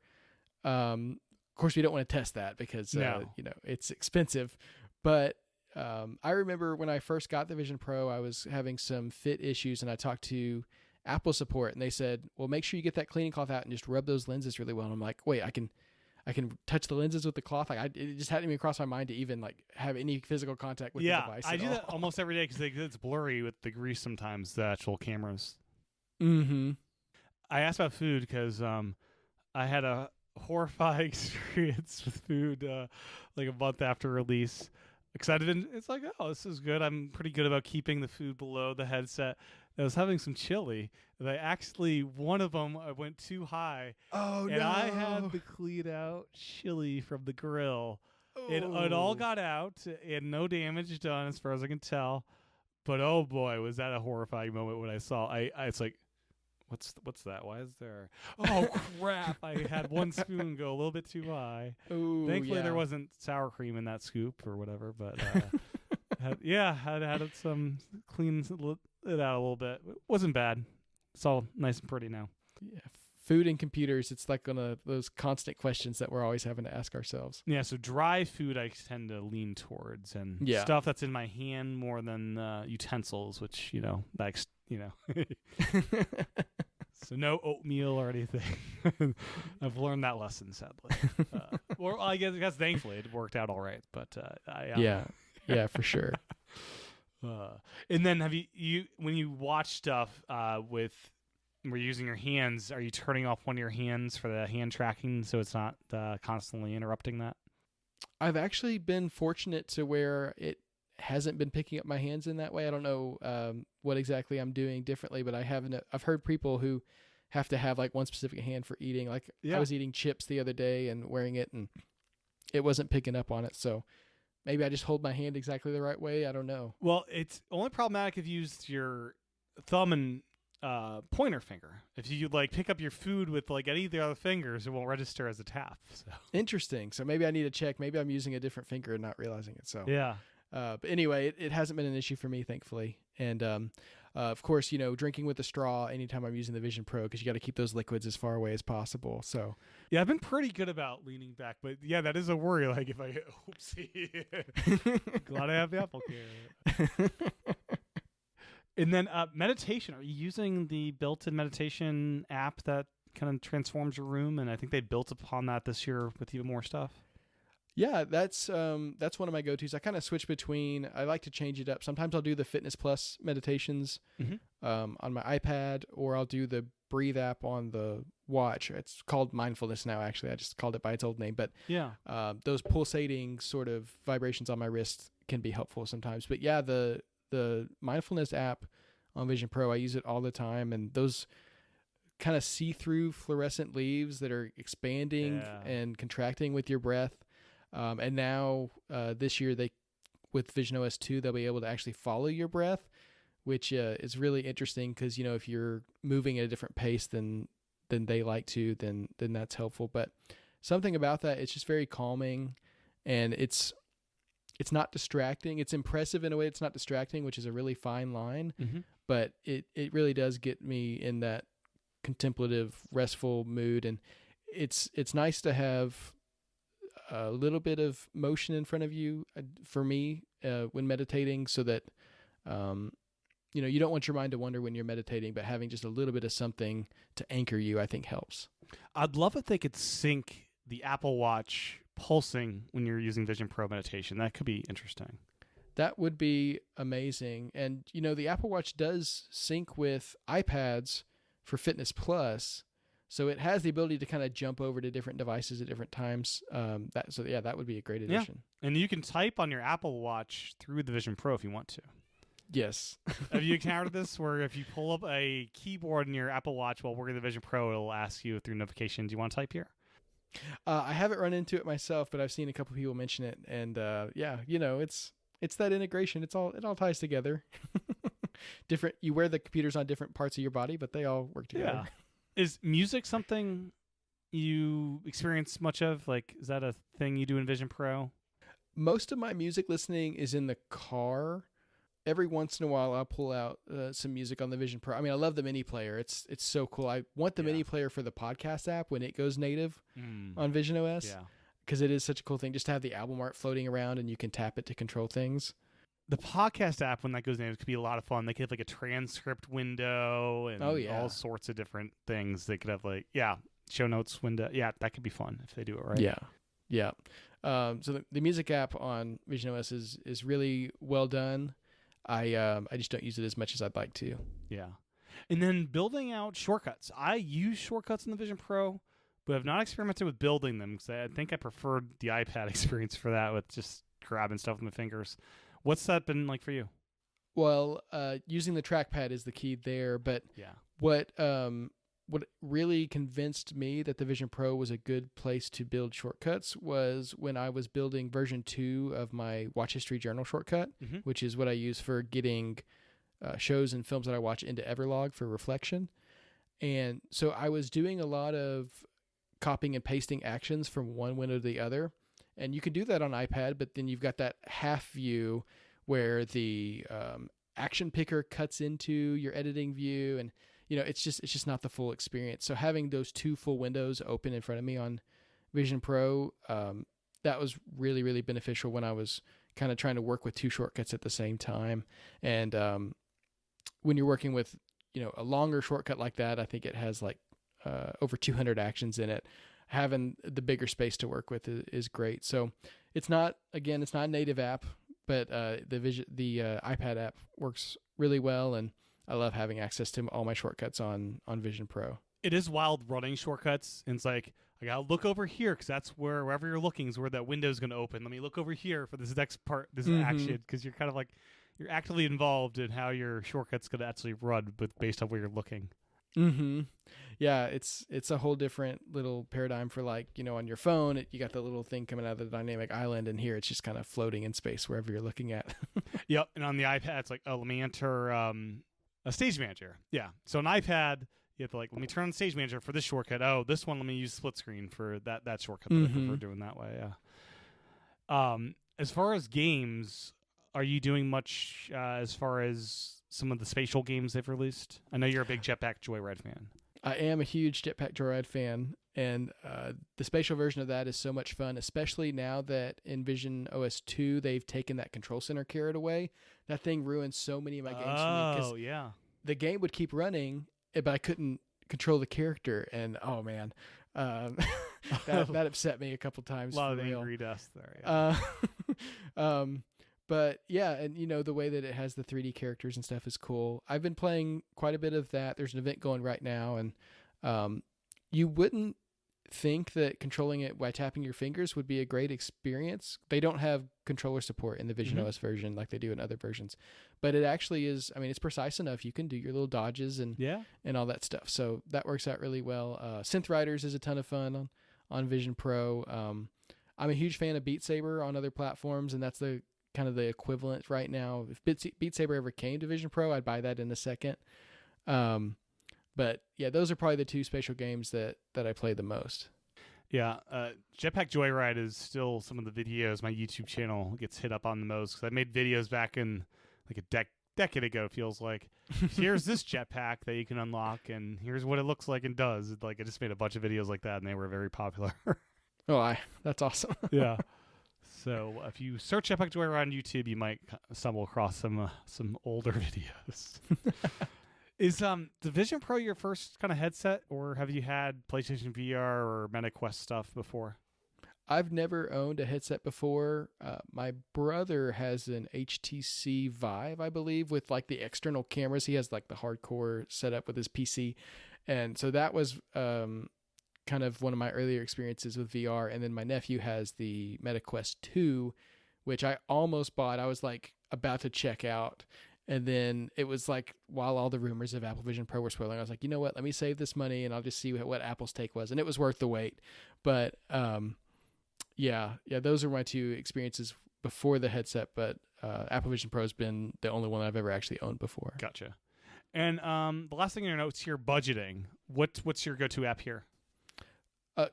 Of course, we don't want to test that because it's expensive, but I remember when I first got the Vision Pro, I was having some fit issues, and I talked to Apple support, and they said, well, make sure you get that cleaning cloth out and just rub those lenses really well. And I'm like, wait, I can touch the lenses with the cloth? Like, it just hadn't even crossed my mind to even like have any physical contact with the device. I do all. that almost every day because it's blurry with the grease sometimes, the actual cameras. Mm-hmm. I asked about food because I had a horrifying experience with food like a month after release. Excited, it's like, oh, this is good. I'm pretty good about keeping the food below the headset. I was having some chili, and one of them I went too high. Oh, and I had to clean out chili from the grill. Oh. It all got out, and no damage done as far as I can tell. But oh boy, was that a horrifying moment when I saw. It's like, what's that? Why is there? Oh crap! I had one spoon go a little bit too high. Ooh, Thankfully, there wasn't sour cream in that scoop or whatever. But had some clean it out a little bit. It wasn't bad. It's all nice and pretty now. Yeah, food and computers. It's like one of those constant questions that we're always having to ask ourselves. Yeah. So dry food, I tend to lean towards, and stuff that's in my hand more than utensils, which So no oatmeal or anything. I've learned that lesson, sadly. Or I guess thankfully it worked out all right. But yeah, for sure. And then have you when you watch stuff where you're using your hands, are you turning off one of your hands for the hand tracking so it's not constantly interrupting that? I've actually been fortunate to where it hasn't been picking up my hands in that way. I don't know what exactly I'm doing differently, but I've heard people who have to have like one specific hand for eating. Like I was eating chips the other day and wearing it, and it wasn't picking up on it. So maybe I just hold my hand exactly the right way. I don't know. Well, it's only problematic if you used your thumb and pointer finger. If you like pick up your food with like any of the other fingers, it won't register as a tap. So Interesting. So maybe I need to check. Maybe I'm using a different finger and not realizing it. So yeah. But anyway, it hasn't been an issue for me, thankfully. And of course, drinking with a straw anytime I'm using the Vision Pro, because you got to keep those liquids as far away as possible. So Yeah, I've been pretty good about leaning back, but yeah, that is a worry. Like if I oopsie, glad I have the Apple Care. And then meditation. Are you using the built-in meditation app that kind of transforms your room? And I think they built upon that this year with even more stuff. Yeah, that's one of my go-tos. I kind of switch between. I like to change it up. Sometimes I'll do the Fitness Plus meditations on my iPad, or I'll do the Breathe app on the watch. It's called Mindfulness now, actually. I just called it by its old name. But yeah, those pulsating sort of vibrations on my wrist can be helpful sometimes. But yeah, the Mindfulness app on Vision Pro, I use it all the time, and those kind of see-through fluorescent leaves that are expanding and contracting with your breath. And now this year, with visionOS 2, they'll be able to actually follow your breath, which is really interesting because if you're moving at a different pace than they like to, then that's helpful. But something about that, it's just very calming, and it's not distracting. It's impressive in a way it's not distracting, which is a really fine line. But it really does get me in that contemplative, restful mood, and it's nice to have a little bit of motion in front of you for me when meditating, so that you don't want your mind to wander when you're meditating, but having just a little bit of something to anchor you, I think, helps. I'd love if they could sync the Apple Watch pulsing when you're using Vision Pro meditation. That could be interesting. That would be amazing. And the Apple Watch does sync with iPads for Fitness Plus, so it has the ability to kind of jump over to different devices at different times. That would be a great addition. Yeah. And you can type on your Apple Watch through the Vision Pro if you want to. Yes. Have you encountered this where if you pull up a keyboard in your Apple Watch while working the Vision Pro, it'll ask you through notification, do you want to type here? I haven't run into it myself, but I've seen a couple people mention it. And it's that integration. It all ties together. You wear the computers on different parts of your body, but they all work together. Yeah. Is music something you experience much of? Like, is that a thing you do in Vision Pro? Most of my music listening is in the car. Every once in a while, I'll pull out some music on the Vision Pro. I mean, I love the mini player. It's so cool. I want the mini player for the podcast app when it goes native on visionOS. Yeah. Because it is such a cool thing just to have the album art floating around and you can tap it to control things. The podcast app, when that goes native, could be a lot of fun. They could have like a transcript window and all sorts of different things. They could have show notes window. Yeah, that could be fun if they do it right. Yeah. So the music app on visionOS is really well done. I just don't use it as much as I'd like to. Yeah. And then building out shortcuts. I use shortcuts in the Vision Pro, but I've not experimented with building them because I think I preferred the iPad experience for that with just grabbing stuff with my fingers. What's that been like for you? Well, using the trackpad is the key there, but what really convinced me that the Vision Pro was a good place to build shortcuts was when I was building version 2 of my Watch History Journal shortcut, which is what I use for getting shows and films that I watch into Everlog for reflection. And so I was doing a lot of copying and pasting actions from one window to the other. And you can do that on iPad, but then you've got that half view where the action picker cuts into your editing view, and it's just not the full experience. So having those two full windows open in front of me on Vision Pro, that was really, really beneficial when I was kind of trying to work with two shortcuts at the same time. And when you're working with a longer shortcut like that, I think it has like over 200 actions in it. Having the bigger space to work with is great. So it's not a native app, but the iPad app works really well, and I love having access to all my shortcuts on Vision Pro. It is wild running shortcuts, and it's like, I gotta look over here because that's wherever you're looking is where that window's gonna open. Let me look over here for this next part, this action, because you're kind of like, you're actively involved in how your shortcut's gonna actually run, but based on where you're looking. Yeah, it's a whole different little paradigm for on your phone, you got the little thing coming out of the dynamic island, and here it's just kind of floating in space wherever you're looking at. Yep, and on the iPad, it's like, oh, let me enter A Stage Manager. Yeah. So an iPad, you have to let me turn on Stage Manager for this shortcut. Oh, this one, let me use split screen for that shortcut that I prefer doing that way. Yeah. As far as games, are you doing much as far as some of the spatial games they've released? I know you're a big Jetpack Joyride fan. I am a huge Jetpack Joyride fan, and the spatial version of that is so much fun, especially now that in visionOS 2 they've taken that control center carrot away. That thing ruined so many of my games for me. Oh, yeah. The game would keep running, but I couldn't control the character, and oh man, that upset me a couple times. A lot of angry dust there. Yeah. But yeah, and the way that it has the 3D characters and stuff is cool. I've been playing quite a bit of that. There's an event going right now, and you wouldn't think that controlling it by tapping your fingers would be a great experience. They don't have controller support in the visionOS version like they do in other versions, but it actually is. I mean, it's precise enough. You can do your little dodges and all that stuff. So that works out really well. Synth Riders is a ton of fun on Vision Pro. I'm a huge fan of Beat Saber on other platforms, and that's the kind of the equivalent right now. If Beat Saber ever came to Vision Pro, I'd buy that in a second. But yeah, those are probably the two spatial games that I play the most. Yeah, Jetpack Joyride is still some of the videos my YouTube channel gets hit up on the most, because I made videos back in like a decade ago, it feels like. Here's this jetpack that you can unlock, and here's what it looks like and does. I just made a bunch of videos like that, and they were very popular. That's awesome. Yeah. So if you search Jetpack Joyride on YouTube, you might stumble across some older videos. Is the Vision Pro your first kind of headset, or have you had PlayStation VR or MetaQuest stuff before? I've never owned a headset before. My brother has an HTC Vive, I believe, with like the external cameras. He has like the hardcore setup with his PC, and so that was kind of one of my earlier experiences with VR. And then my nephew has the MetaQuest 2, which I almost bought. I was like about to check out. And then it was like, while all the rumors of Apple Vision Pro were swirling, I was like, you know what, let me save this money and I'll just see what Apple's take was. And it was worth the wait. But yeah, those are my two experiences before the headset. But Apple Vision Pro has been the only one I've ever actually owned before. Gotcha. And the last thing in your notes here, budgeting. What's your go-to app here?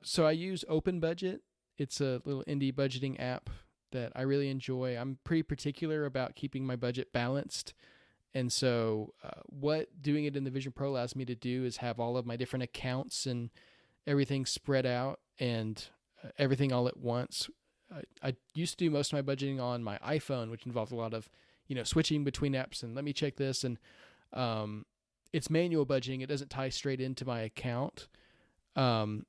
So I use Open Budget. It's a little indie budgeting app that I really enjoy. I'm pretty particular about keeping my budget balanced. And so what doing it in the Vision Pro allows me to do is have all of my different accounts and everything spread out and everything all at once. I used to do most of my budgeting on my iPhone, which involved a lot of, switching between apps and let me check this. And it's manual budgeting. It doesn't tie straight into my account. I'm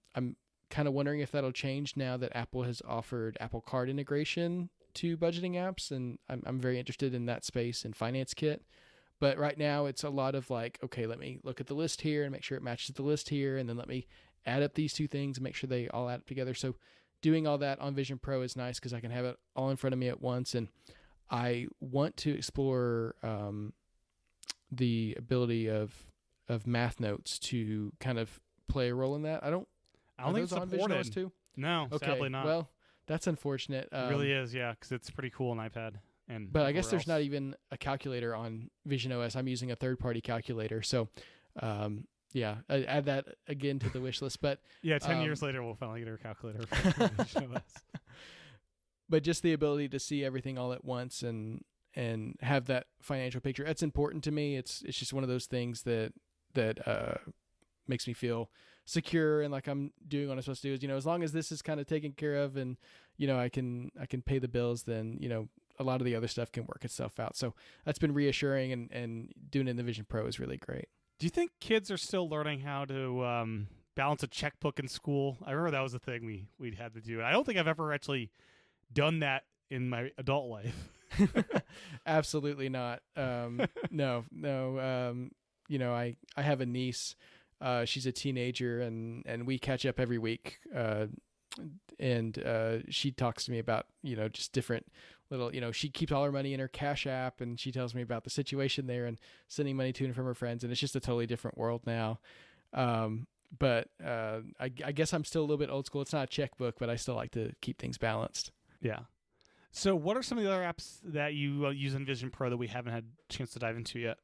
kind of wondering if that'll change now that Apple has offered Apple Card integration to budgeting apps, and I'm very interested in that space in Finance Kit. But right now it's a lot of like, okay, let me look at the list here and make sure it matches the list here, and then let me add up these two things and make sure they all add up together. So doing all that on Vision Pro is nice because I can have it all in front of me at once, and I want to explore the ability of Math Notes to kind of play a role in that. I don't think it's on visionOS too? No, okay, sadly not. Well, that's unfortunate. It really is, yeah, because it's pretty cool on iPad. But I guess there's not even a calculator on visionOS. I'm using a third-party calculator. So, yeah, I add that again to the wish list. But 10 years later, we'll finally get our calculator for visionOS. But just the ability to see everything all at once and have that financial picture, that's important to me. It's just one of those things that makes me feel secure and like I'm doing what I'm supposed to do. Is, as long as this is kind of taken care of and, I can pay the bills, then, a lot of the other stuff can work itself out. So that's been reassuring, and doing it in the Vision Pro is really great. Do you think kids are still learning how to balance a checkbook in school? I remember that was a thing we'd had to do. I don't think I've ever actually done that in my adult life. Absolutely not. No. I have a niece. She's a teenager, and we catch up every week. And she talks to me about, just different little, she keeps all her money in her Cash App, and she tells me about the situation there and sending money to and from her friends. And it's just a totally different world now. But I guess I'm still a little bit old school. It's not a checkbook, but I still like to keep things balanced. Yeah. So what are some of the other apps that you use in Vision Pro that we haven't had a chance to dive into yet?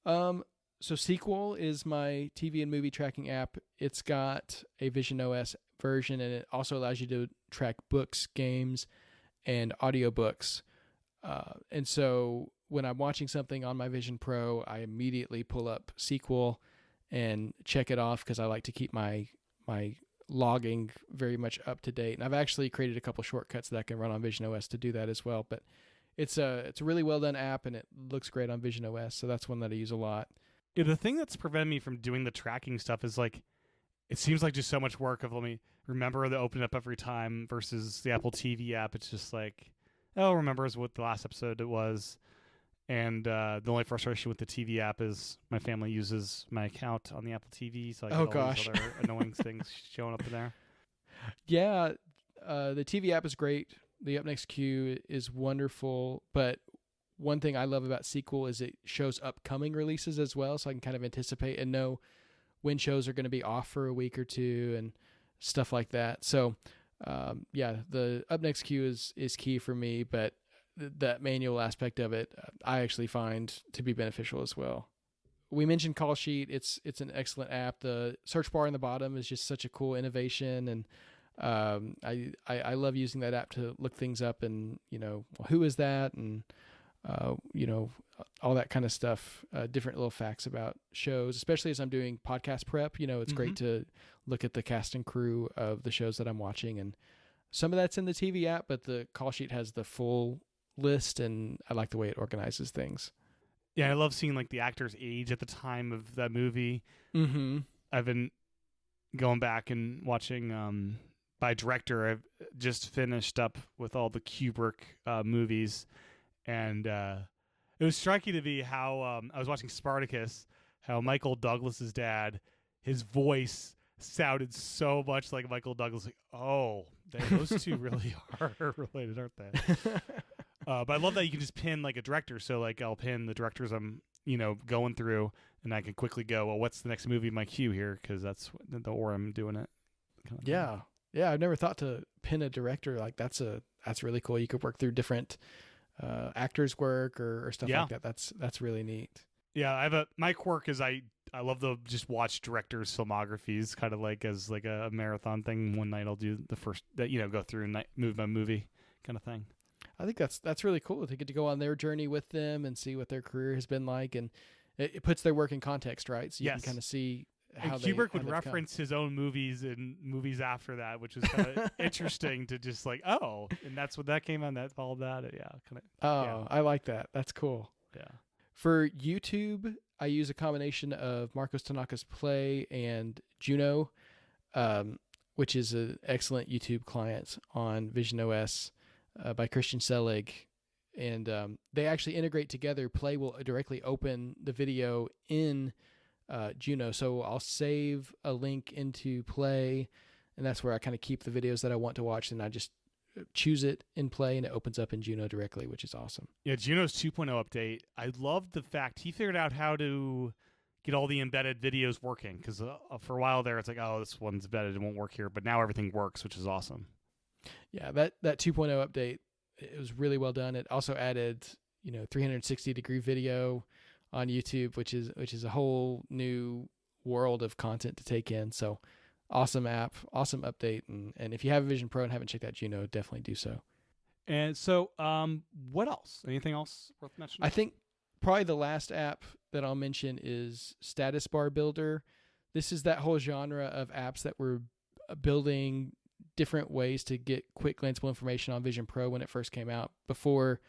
So Sequel is my TV and movie tracking app. It's got a visionOS version, and it also allows you to track books, games, and audiobooks. And so when I'm watching something on my Vision Pro, I immediately pull up Sequel and check it off because I like to keep my logging very much up to date. And I've actually created a couple shortcuts that I can run on visionOS to do that as well. But it's a really well done app, and it looks great on visionOS. So that's one that I use a lot. Yeah, the thing that's prevented me from doing the tracking stuff is like, it seems like just so much work of let me remember to open it up every time versus the Apple TV app. It's just like, oh, remembers what the last episode it was. And the only frustration with the TV app is my family uses my account on the Apple TV, so I get all these other annoying things showing up in there. Yeah, the TV app is great. The Up Next queue is wonderful, but one thing I love about Sequel is it shows upcoming releases as well, so I can kind of anticipate and know when shows are going to be off for a week or two and stuff like that. So, the Up Next queue is key for me, but that manual aspect of it, I actually find to be beneficial as well. We mentioned Call Sheet. It's an excellent app. The search bar in the bottom is just such a cool innovation, and I love using that app to look things up and, who is that, and all that kind of stuff, different little facts about shows, especially as I'm doing podcast prep. It's great to look at the cast and crew of the shows that I'm watching, and some of that's in the TV app, but the Call Sheet has the full list, and I like the way it organizes things. Yeah, I love seeing like the actor's age at the time of that movie. Mm-hmm. I've been going back and watching by director. I've just finished up with all the Kubrick movies, and it was striking to me how I was watching Spartacus, how Michael Douglas's dad, his voice sounded so much like Michael Douglas. Like, oh, those two really are related, aren't they? But I love that you can just pin like a director. So like I'll pin the directors I'm going through, and I can quickly go, well, what's the next movie in my queue here? Because that's the order I'm doing it. Yeah. I've never thought to pin a director. Like that's really cool. You could work through different actors' work or stuff like that. That's really neat. Yeah, my quirk is I love to just watch directors' filmographies, kind of like as like a marathon thing. One night I'll do the first go through and move by movie kind of thing. I think that's really cool to get to go on their journey with them and see what their career has been like, and it puts their work in context, right? So you can kind of see how Kubrick would reference his own movies and movies after that, which is kind of interesting to just like, oh, and that's what that came on, that followed that. I like that. That's cool. Yeah. For YouTube, I use a combination of Marcos Tanaka's Play and Juno, which is an excellent YouTube client on visionOS by Christian Selig. And they actually integrate together. Play will directly open the video in Juno. So I'll save a link into Play, and that's where I kind of keep the videos that I want to watch, and I just choose it in Play, and it opens up in Juno directly, which is awesome. Yeah, Juno's 2.0 update. I love the fact he figured out how to get all the embedded videos working, because for a while there, it's like, oh, this one's embedded, it won't work here, but now everything works, which is awesome. Yeah, that 2.0 update, it was really well done. It also added, 360-degree video on YouTube, which is a whole new world of content to take in. So awesome app, awesome update. And if you have a Vision Pro and haven't checked out Juno, definitely do so. And so what else? Anything else worth mentioning? I think probably the last app that I'll mention is Status Bar Builder. This is that whole genre of apps that were building different ways to get quick glanceable information on Vision Pro when it first came out. Before,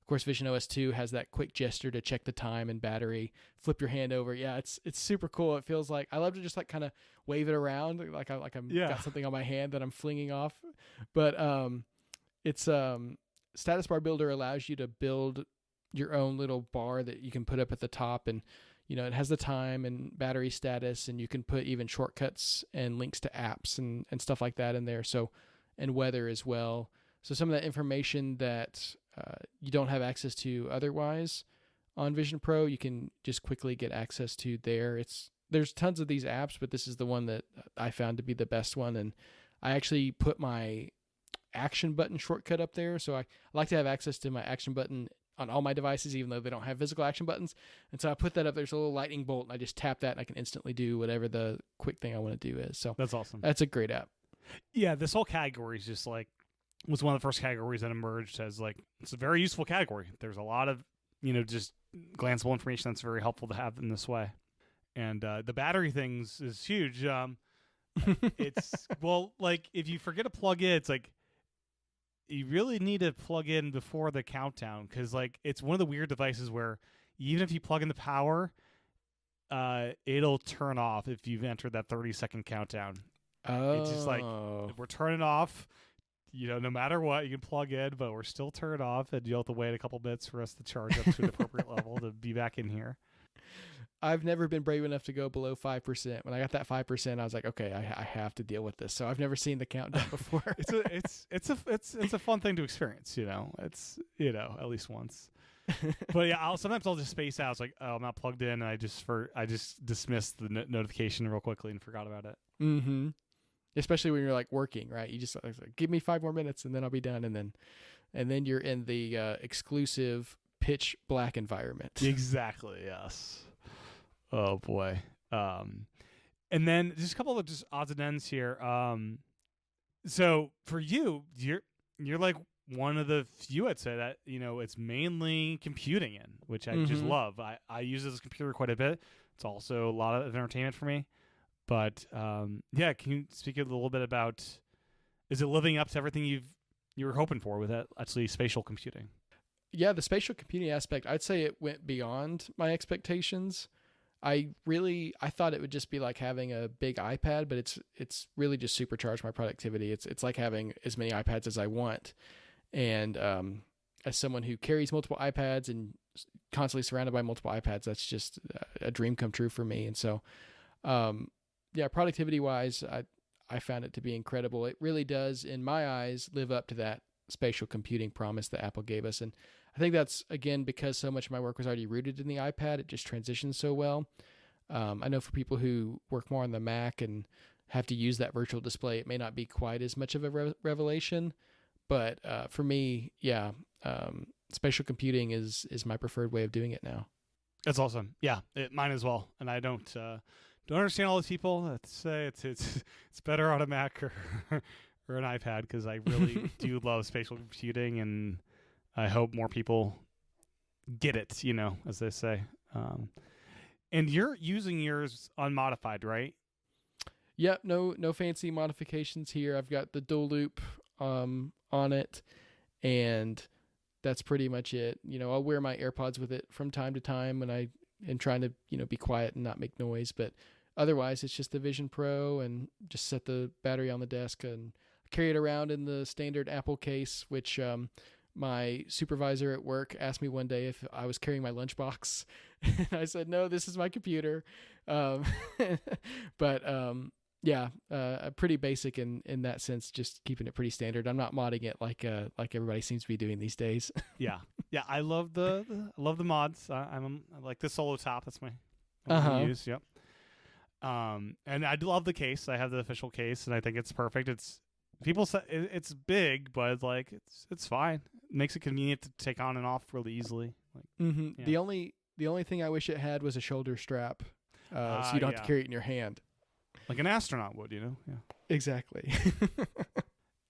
of course, visionOS 2 has that quick gesture to check the time and battery, flip your hand over. Yeah, it's super cool. It feels like I love to just like kind of wave it around like I'm got something on my hand that I'm flinging off. But it's Status Bar Builder allows you to build your own little bar that you can put up at the top, and it has the time and battery status, and you can put even shortcuts and links to apps and stuff like that in there. So, and weather as well. So some of that information that you don't have access to otherwise on Vision Pro, you can just quickly get access to there. There's tons of these apps, but this is the one that I found to be the best one. And I actually put my action button shortcut up there. So I like to have access to my action button on all my devices, even though they don't have physical action buttons. And so I put that up. There's a little lightning bolt, and I just tap that, and I can instantly do whatever the quick thing I want to do is. So That's awesome. that's a great app. Yeah, this whole category is just like was one of the first categories that emerged as like it's a very useful category. There's a lot of just glanceable information that's very helpful to have in this way. And the battery things is huge. It's well, like if you forget to plug in, it's like you really need to plug in before the countdown because like it's one of the weird devices where even if you plug in the power, it'll turn off if you've entered that 30-second countdown. It's just like we're turning off. No matter what, you can plug in, but we're still turned off, and you'll have to wait a couple minutes for us to charge up to an appropriate level to be back in here. I've never been brave enough to go below 5%. When I got that 5%, I was like, okay, I have to deal with this. So I've never seen the countdown before. It's a fun thing to experience. It's at least once. But yeah, sometimes I'll just space out. It's like, oh, I'm not plugged in, and I just dismissed the notification real quickly and forgot about it. Mm-hmm. Especially when you're like working, right? You just like, give me 5 more minutes and then I'll be done. And then you're in the exclusive pitch black environment. Exactly. Yes. Oh boy. And then just a couple of just odds and ends here. So for you're like one of the few I'd say that it's mainly computing in, which I just love. I use this computer quite a bit. It's also a lot of entertainment for me. But can you speak a little bit about? Is it living up to everything you were hoping for with it? Actually, spatial computing. Yeah, the spatial computing aspect, I'd say it went beyond my expectations. I thought it would just be like having a big iPad, but it's really just supercharged my productivity. It's like having as many iPads as I want, and as someone who carries multiple iPads and constantly surrounded by multiple iPads, that's just a dream come true for me. And so. Productivity-wise, I found it to be incredible. It really does, in my eyes, live up to that spatial computing promise that Apple gave us. And I think that's, again, because so much of my work was already rooted in the iPad. It just transitions so well. I know for people who work more on the Mac and have to use that virtual display, it may not be quite as much of a revelation. But for me, spatial computing is my preferred way of doing it now. That's awesome. Yeah, mine as well. And I don't understand all those people that say it's better on a Mac or an iPad because I really do love spatial computing, and I hope more people get it, as they say. And you're using yours unmodified, right? Yep, no fancy modifications here. I've got the dual loop on it, and that's pretty much it. I'll wear my AirPods with it from time to time when I am trying to, be quiet and not make noise. But otherwise, it's just the Vision Pro, and just set the battery on the desk and carry it around in the standard Apple case, which my supervisor at work asked me one day if I was carrying my lunchbox. And I said, no, this is my computer. Pretty basic in that sense, just keeping it pretty standard. I'm not modding it like everybody seems to be doing these days. Yeah. I love the mods. I like the solo top. That's my use. Yep. And I do love the case. I have the official case, and I think it's perfect. People say it's big, but like it's fine. It makes it convenient to take on and off really easily. Yeah. The only thing I wish it had was a shoulder strap, so you don't have to carry it in your hand. Like an astronaut would, Yeah. Exactly.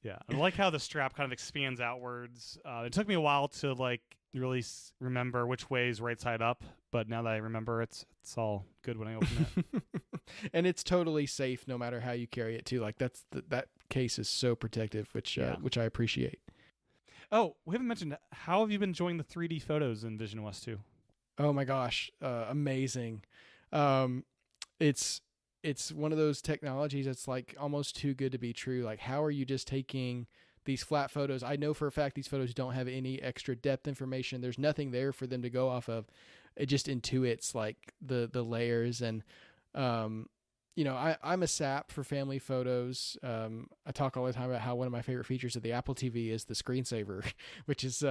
Yeah. I like how the strap kind of expands outwards. It took me a while to really remember which way is right side up, but now that I remember, it's all good when I open it. And it's totally safe no matter how you carry it too. Like that case is so protective, which I appreciate. Oh, we haven't mentioned, how have you been enjoying the 3D photos in visionOS 2? Oh my gosh, amazing. It's one of those technologies that's like almost too good to be true. Like, how are you just taking these flat photos? I know for a fact these photos don't have any extra depth information. There's nothing there for them to go off of. It just intuits like the layers. And I'm a sap for family photos. I talk all the time about how one of my favorite features of the Apple TV is the screensaver, which is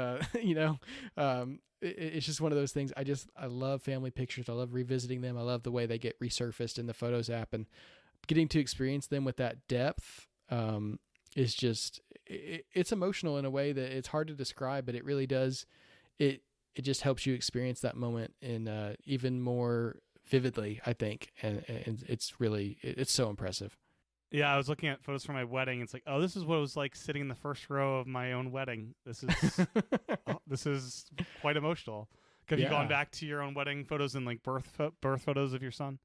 it's just one of those things. I love family pictures. I love revisiting them. I love the way they get resurfaced in the Photos app, and getting to experience them with that depth is just it's emotional in a way that it's hard to describe, but it really does. it just helps you experience that moment in even more vividly, I think. And it's so impressive. Yeah, I was looking at photos from my wedding. It's like, oh, this is what it was like sitting in the first row of my own wedding. This is this is quite emotional. Have you gone back to your own wedding photos and like birth photos of your son?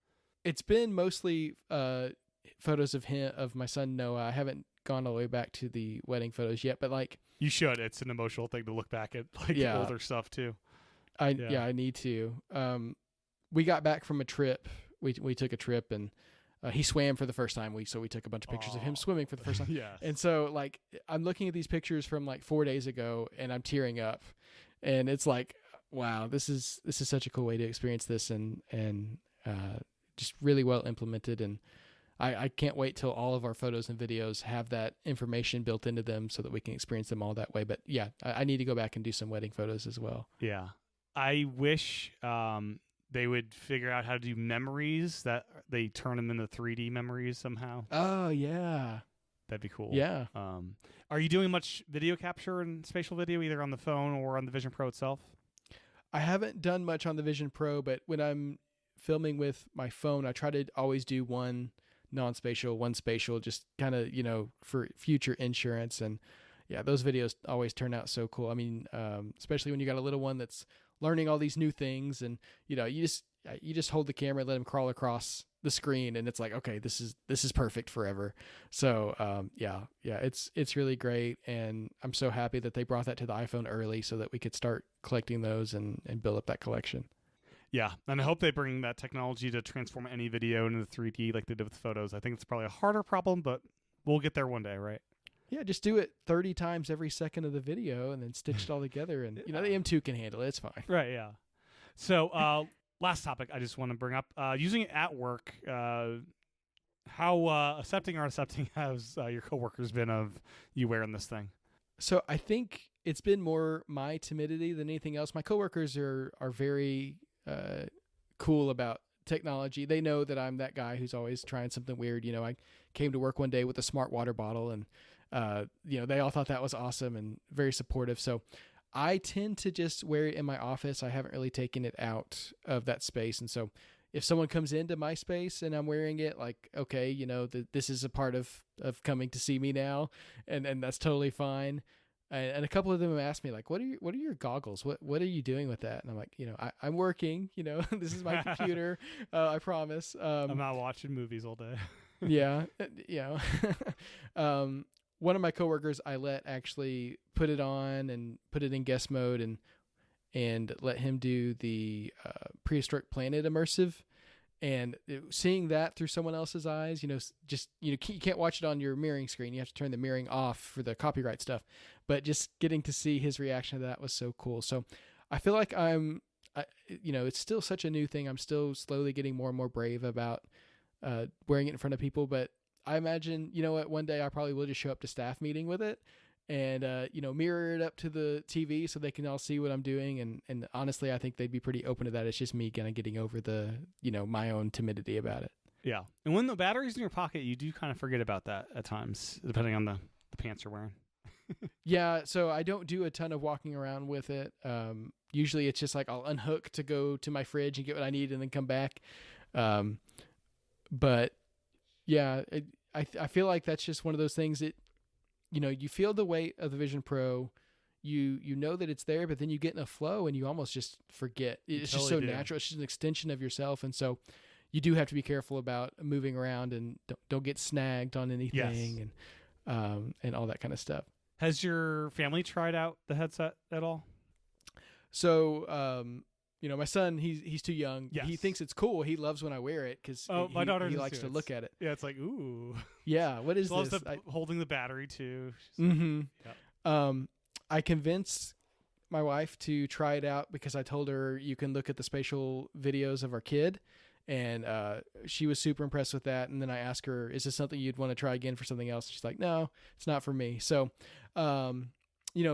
It's been mostly photos of my son Noah. I haven't gone all the way back to the wedding photos yet, but like you should. It's an emotional thing to look back at, like older stuff too. I need to. We got back from a trip. We took a trip and. He swam for the first time. So we took a bunch of pictures of him swimming for the first time. Yes. And so like I'm looking at these pictures from like 4 days ago and I'm tearing up. And it's like, wow, this is such a cool way to experience this and just really well implemented. And I can't wait till all of our photos and videos have that information built into them so that we can experience them all that way. But yeah, I need to go back and do some wedding photos as well. Yeah. I wish they would figure out how to do memories that they turn them into 3D memories somehow. Oh yeah, that'd be cool. Yeah. Are you doing much video capture and spatial video either on the phone or on the Vision Pro itself? I haven't done much on the Vision Pro, but when I'm filming with my phone, I try to always do one non-spatial, one spatial, just kind of, for future insurance. And yeah, those videos always turn out so cool. I mean, especially when you got a little one that's learning all these new things and, you just hold the camera and let him crawl across the screen and it's like, okay, this is perfect forever. So, it's really great. And I'm so happy that they brought that to the iPhone early so that we could start collecting those and build up that collection. Yeah, and I hope they bring that technology to transform any video into 3D like they did with photos. I think it's probably a harder problem, but we'll get there one day, right? Yeah, just do it 30 times every second of the video and then stitch it all together. And, the M2 can handle it. It's fine. Right, yeah. So last topic I just want to bring up. Using it at work, how accepting or unaccepting has your coworkers been of you wearing this thing? So I think it's been more my timidity than anything else. My coworkers are very cool about technology. They know that I'm that guy who's always trying something weird. I came to work one day with a smart water bottle and they all thought that was awesome and very supportive. So I tend to just wear it in my office. I haven't really taken it out of that space. And so if someone comes into my space and I'm wearing it, like, okay, this is a part of coming to see me now. And that's totally fine. And a couple of them have asked me, like, what are your goggles? What are you doing with that? And I'm like, I'm working, this is my computer. I promise. I'm not watching movies all day. Yeah. One of my coworkers I let actually put it on and put it in guest mode and let him do the Prehistoric Planet immersive. And seeing that through someone else's eyes, you can't watch it on your mirroring screen. You have to turn the mirroring off for the copyright stuff. But just getting to see his reaction to that was so cool. So I feel like it's still such a new thing. I'm still slowly getting more and more brave about wearing it in front of people. But I imagine, one day I probably will just show up to staff meeting with it and, mirror it up to the TV so they can all see what I'm doing. And honestly, I think they'd be pretty open to that. It's just me kind of getting over the, my own timidity about it. Yeah. And when the battery's in your pocket, you do kind of forget about that at times, depending on the pants you're wearing. Yeah. So I don't do a ton of walking around with it. Usually it's just like I'll unhook to go to my fridge and get what I need and then come back. But yeah, I feel like that's just one of those things that, you feel the weight of the Vision Pro, you know that it's there, but then you get in a flow and you almost just forget. It's just so natural. It's just an extension of yourself. And so you do have to be careful about moving around and don't get snagged on anything and all that kind of stuff. Has your family tried out the headset at all? So, my son, he's too young. Yes. He thinks it's cool. He loves when I wear it because my daughter he likes to look at it. Yeah, it's like, ooh. Yeah, what is she loves this? Holding the battery too. Mm-hmm. Yeah. I convinced my wife to try it out because I told her you can look at the spatial videos of our kid, and she was super impressed with that. And then I asked her, is this something you'd want to try again for something else? She's like, no, it's not for me. So,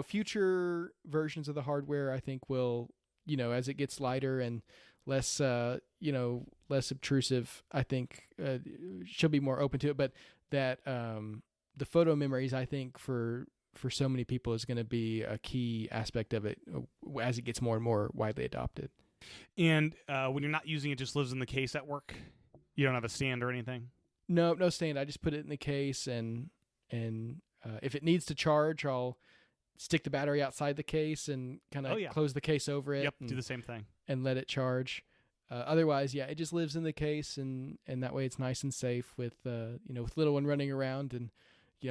future versions of the hardware, I think will, as it gets lighter and less, less obtrusive, I think she'll be more open to it. But that the photo memories, I think for so many people is going to be a key aspect of it. as it gets more and more widely adopted. And when you're not using it, just lives in the case at work? You don't have a stand or anything? No stand. I just put it in the case, and if it needs to charge, I'll stick the battery outside the case and kind of close the case over it. Yep, and, do the same thing. And let it charge. Otherwise, it just lives in the case, and that way it's nice and safe with with little one running around and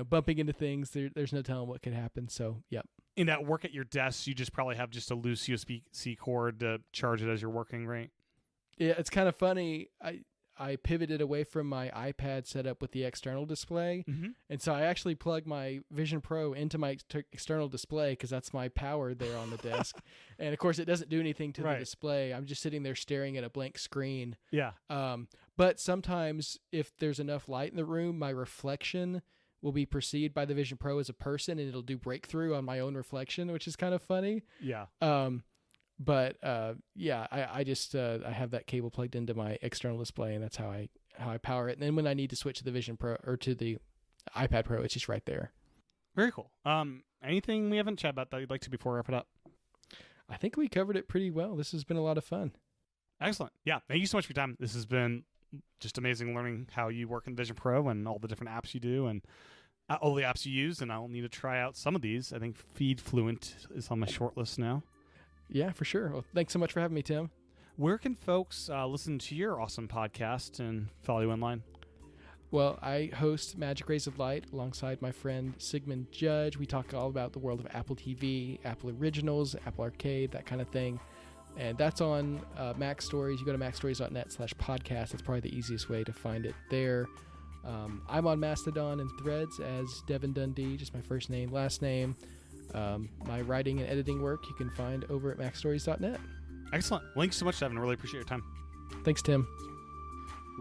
bumping into things. There's no telling what could happen. So, yep. And at work at your desk, you just probably have just a loose USB-C cord to charge it as you're working, right? Yeah, it's kind of funny. I pivoted away from my iPad setup with the external display, and so I actually plug my Vision Pro into my external display because that's my power there on the desk. And of course, it doesn't do anything to the display. I'm just sitting there staring at a blank screen. Yeah. But sometimes, if there's enough light in the room, my reflection will be perceived by the Vision Pro as a person, and it'll do breakthrough on my own reflection, which is kind of funny. Yeah. But I just I have that cable plugged into my external display, and that's how I power it. And then when I need to switch to the Vision Pro or to the iPad Pro, it's just right there. Very cool. Anything we haven't chatted about that you'd like to before we wrap it up? I think we covered it pretty well. This has been a lot of fun. Excellent. Yeah. Thank you so much for your time. This has been just amazing learning how you work in Vision Pro and all the different apps you do and all the apps you use. And I'll need to try out some of these. I think Feed Fluent is on my short list now. Yeah, for sure. Well, thanks so much for having me, Tim. Where can folks listen to your awesome podcast and follow you online? Well, I host Magic Rays of Light alongside my friend Sigmund Judge. We talk all about the world of Apple TV, Apple Originals, Apple Arcade, that kind of thing. And that's on MacStories. You go to macstories.net/podcast. That's probably the easiest way to find it there. I'm on Mastodon and Threads as Devon Dundee, just my first name, last name. My writing and editing work you can find over at macstories.net. Excellent. Well, thanks so much, Devon. I really appreciate your time. Thanks, Tim.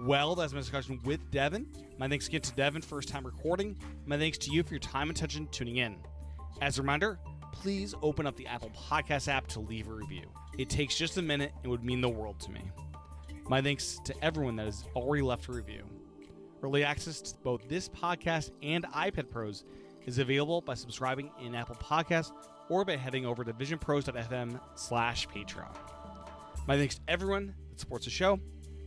Well, that's my discussion with Devon. My thanks again to Devon for his time recording. My thanks to you for your time and attention tuning in. As a reminder, please open up the Apple Podcast app to leave a review. It takes just a minute and would mean the world to me. My thanks to everyone that has already left a review. Early access to both this podcast and iPad Pros is available by subscribing in Apple Podcasts or by heading over to visionpros.fm/Patreon. My thanks to everyone that supports the show.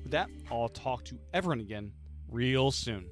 With that, I'll talk to everyone again real soon.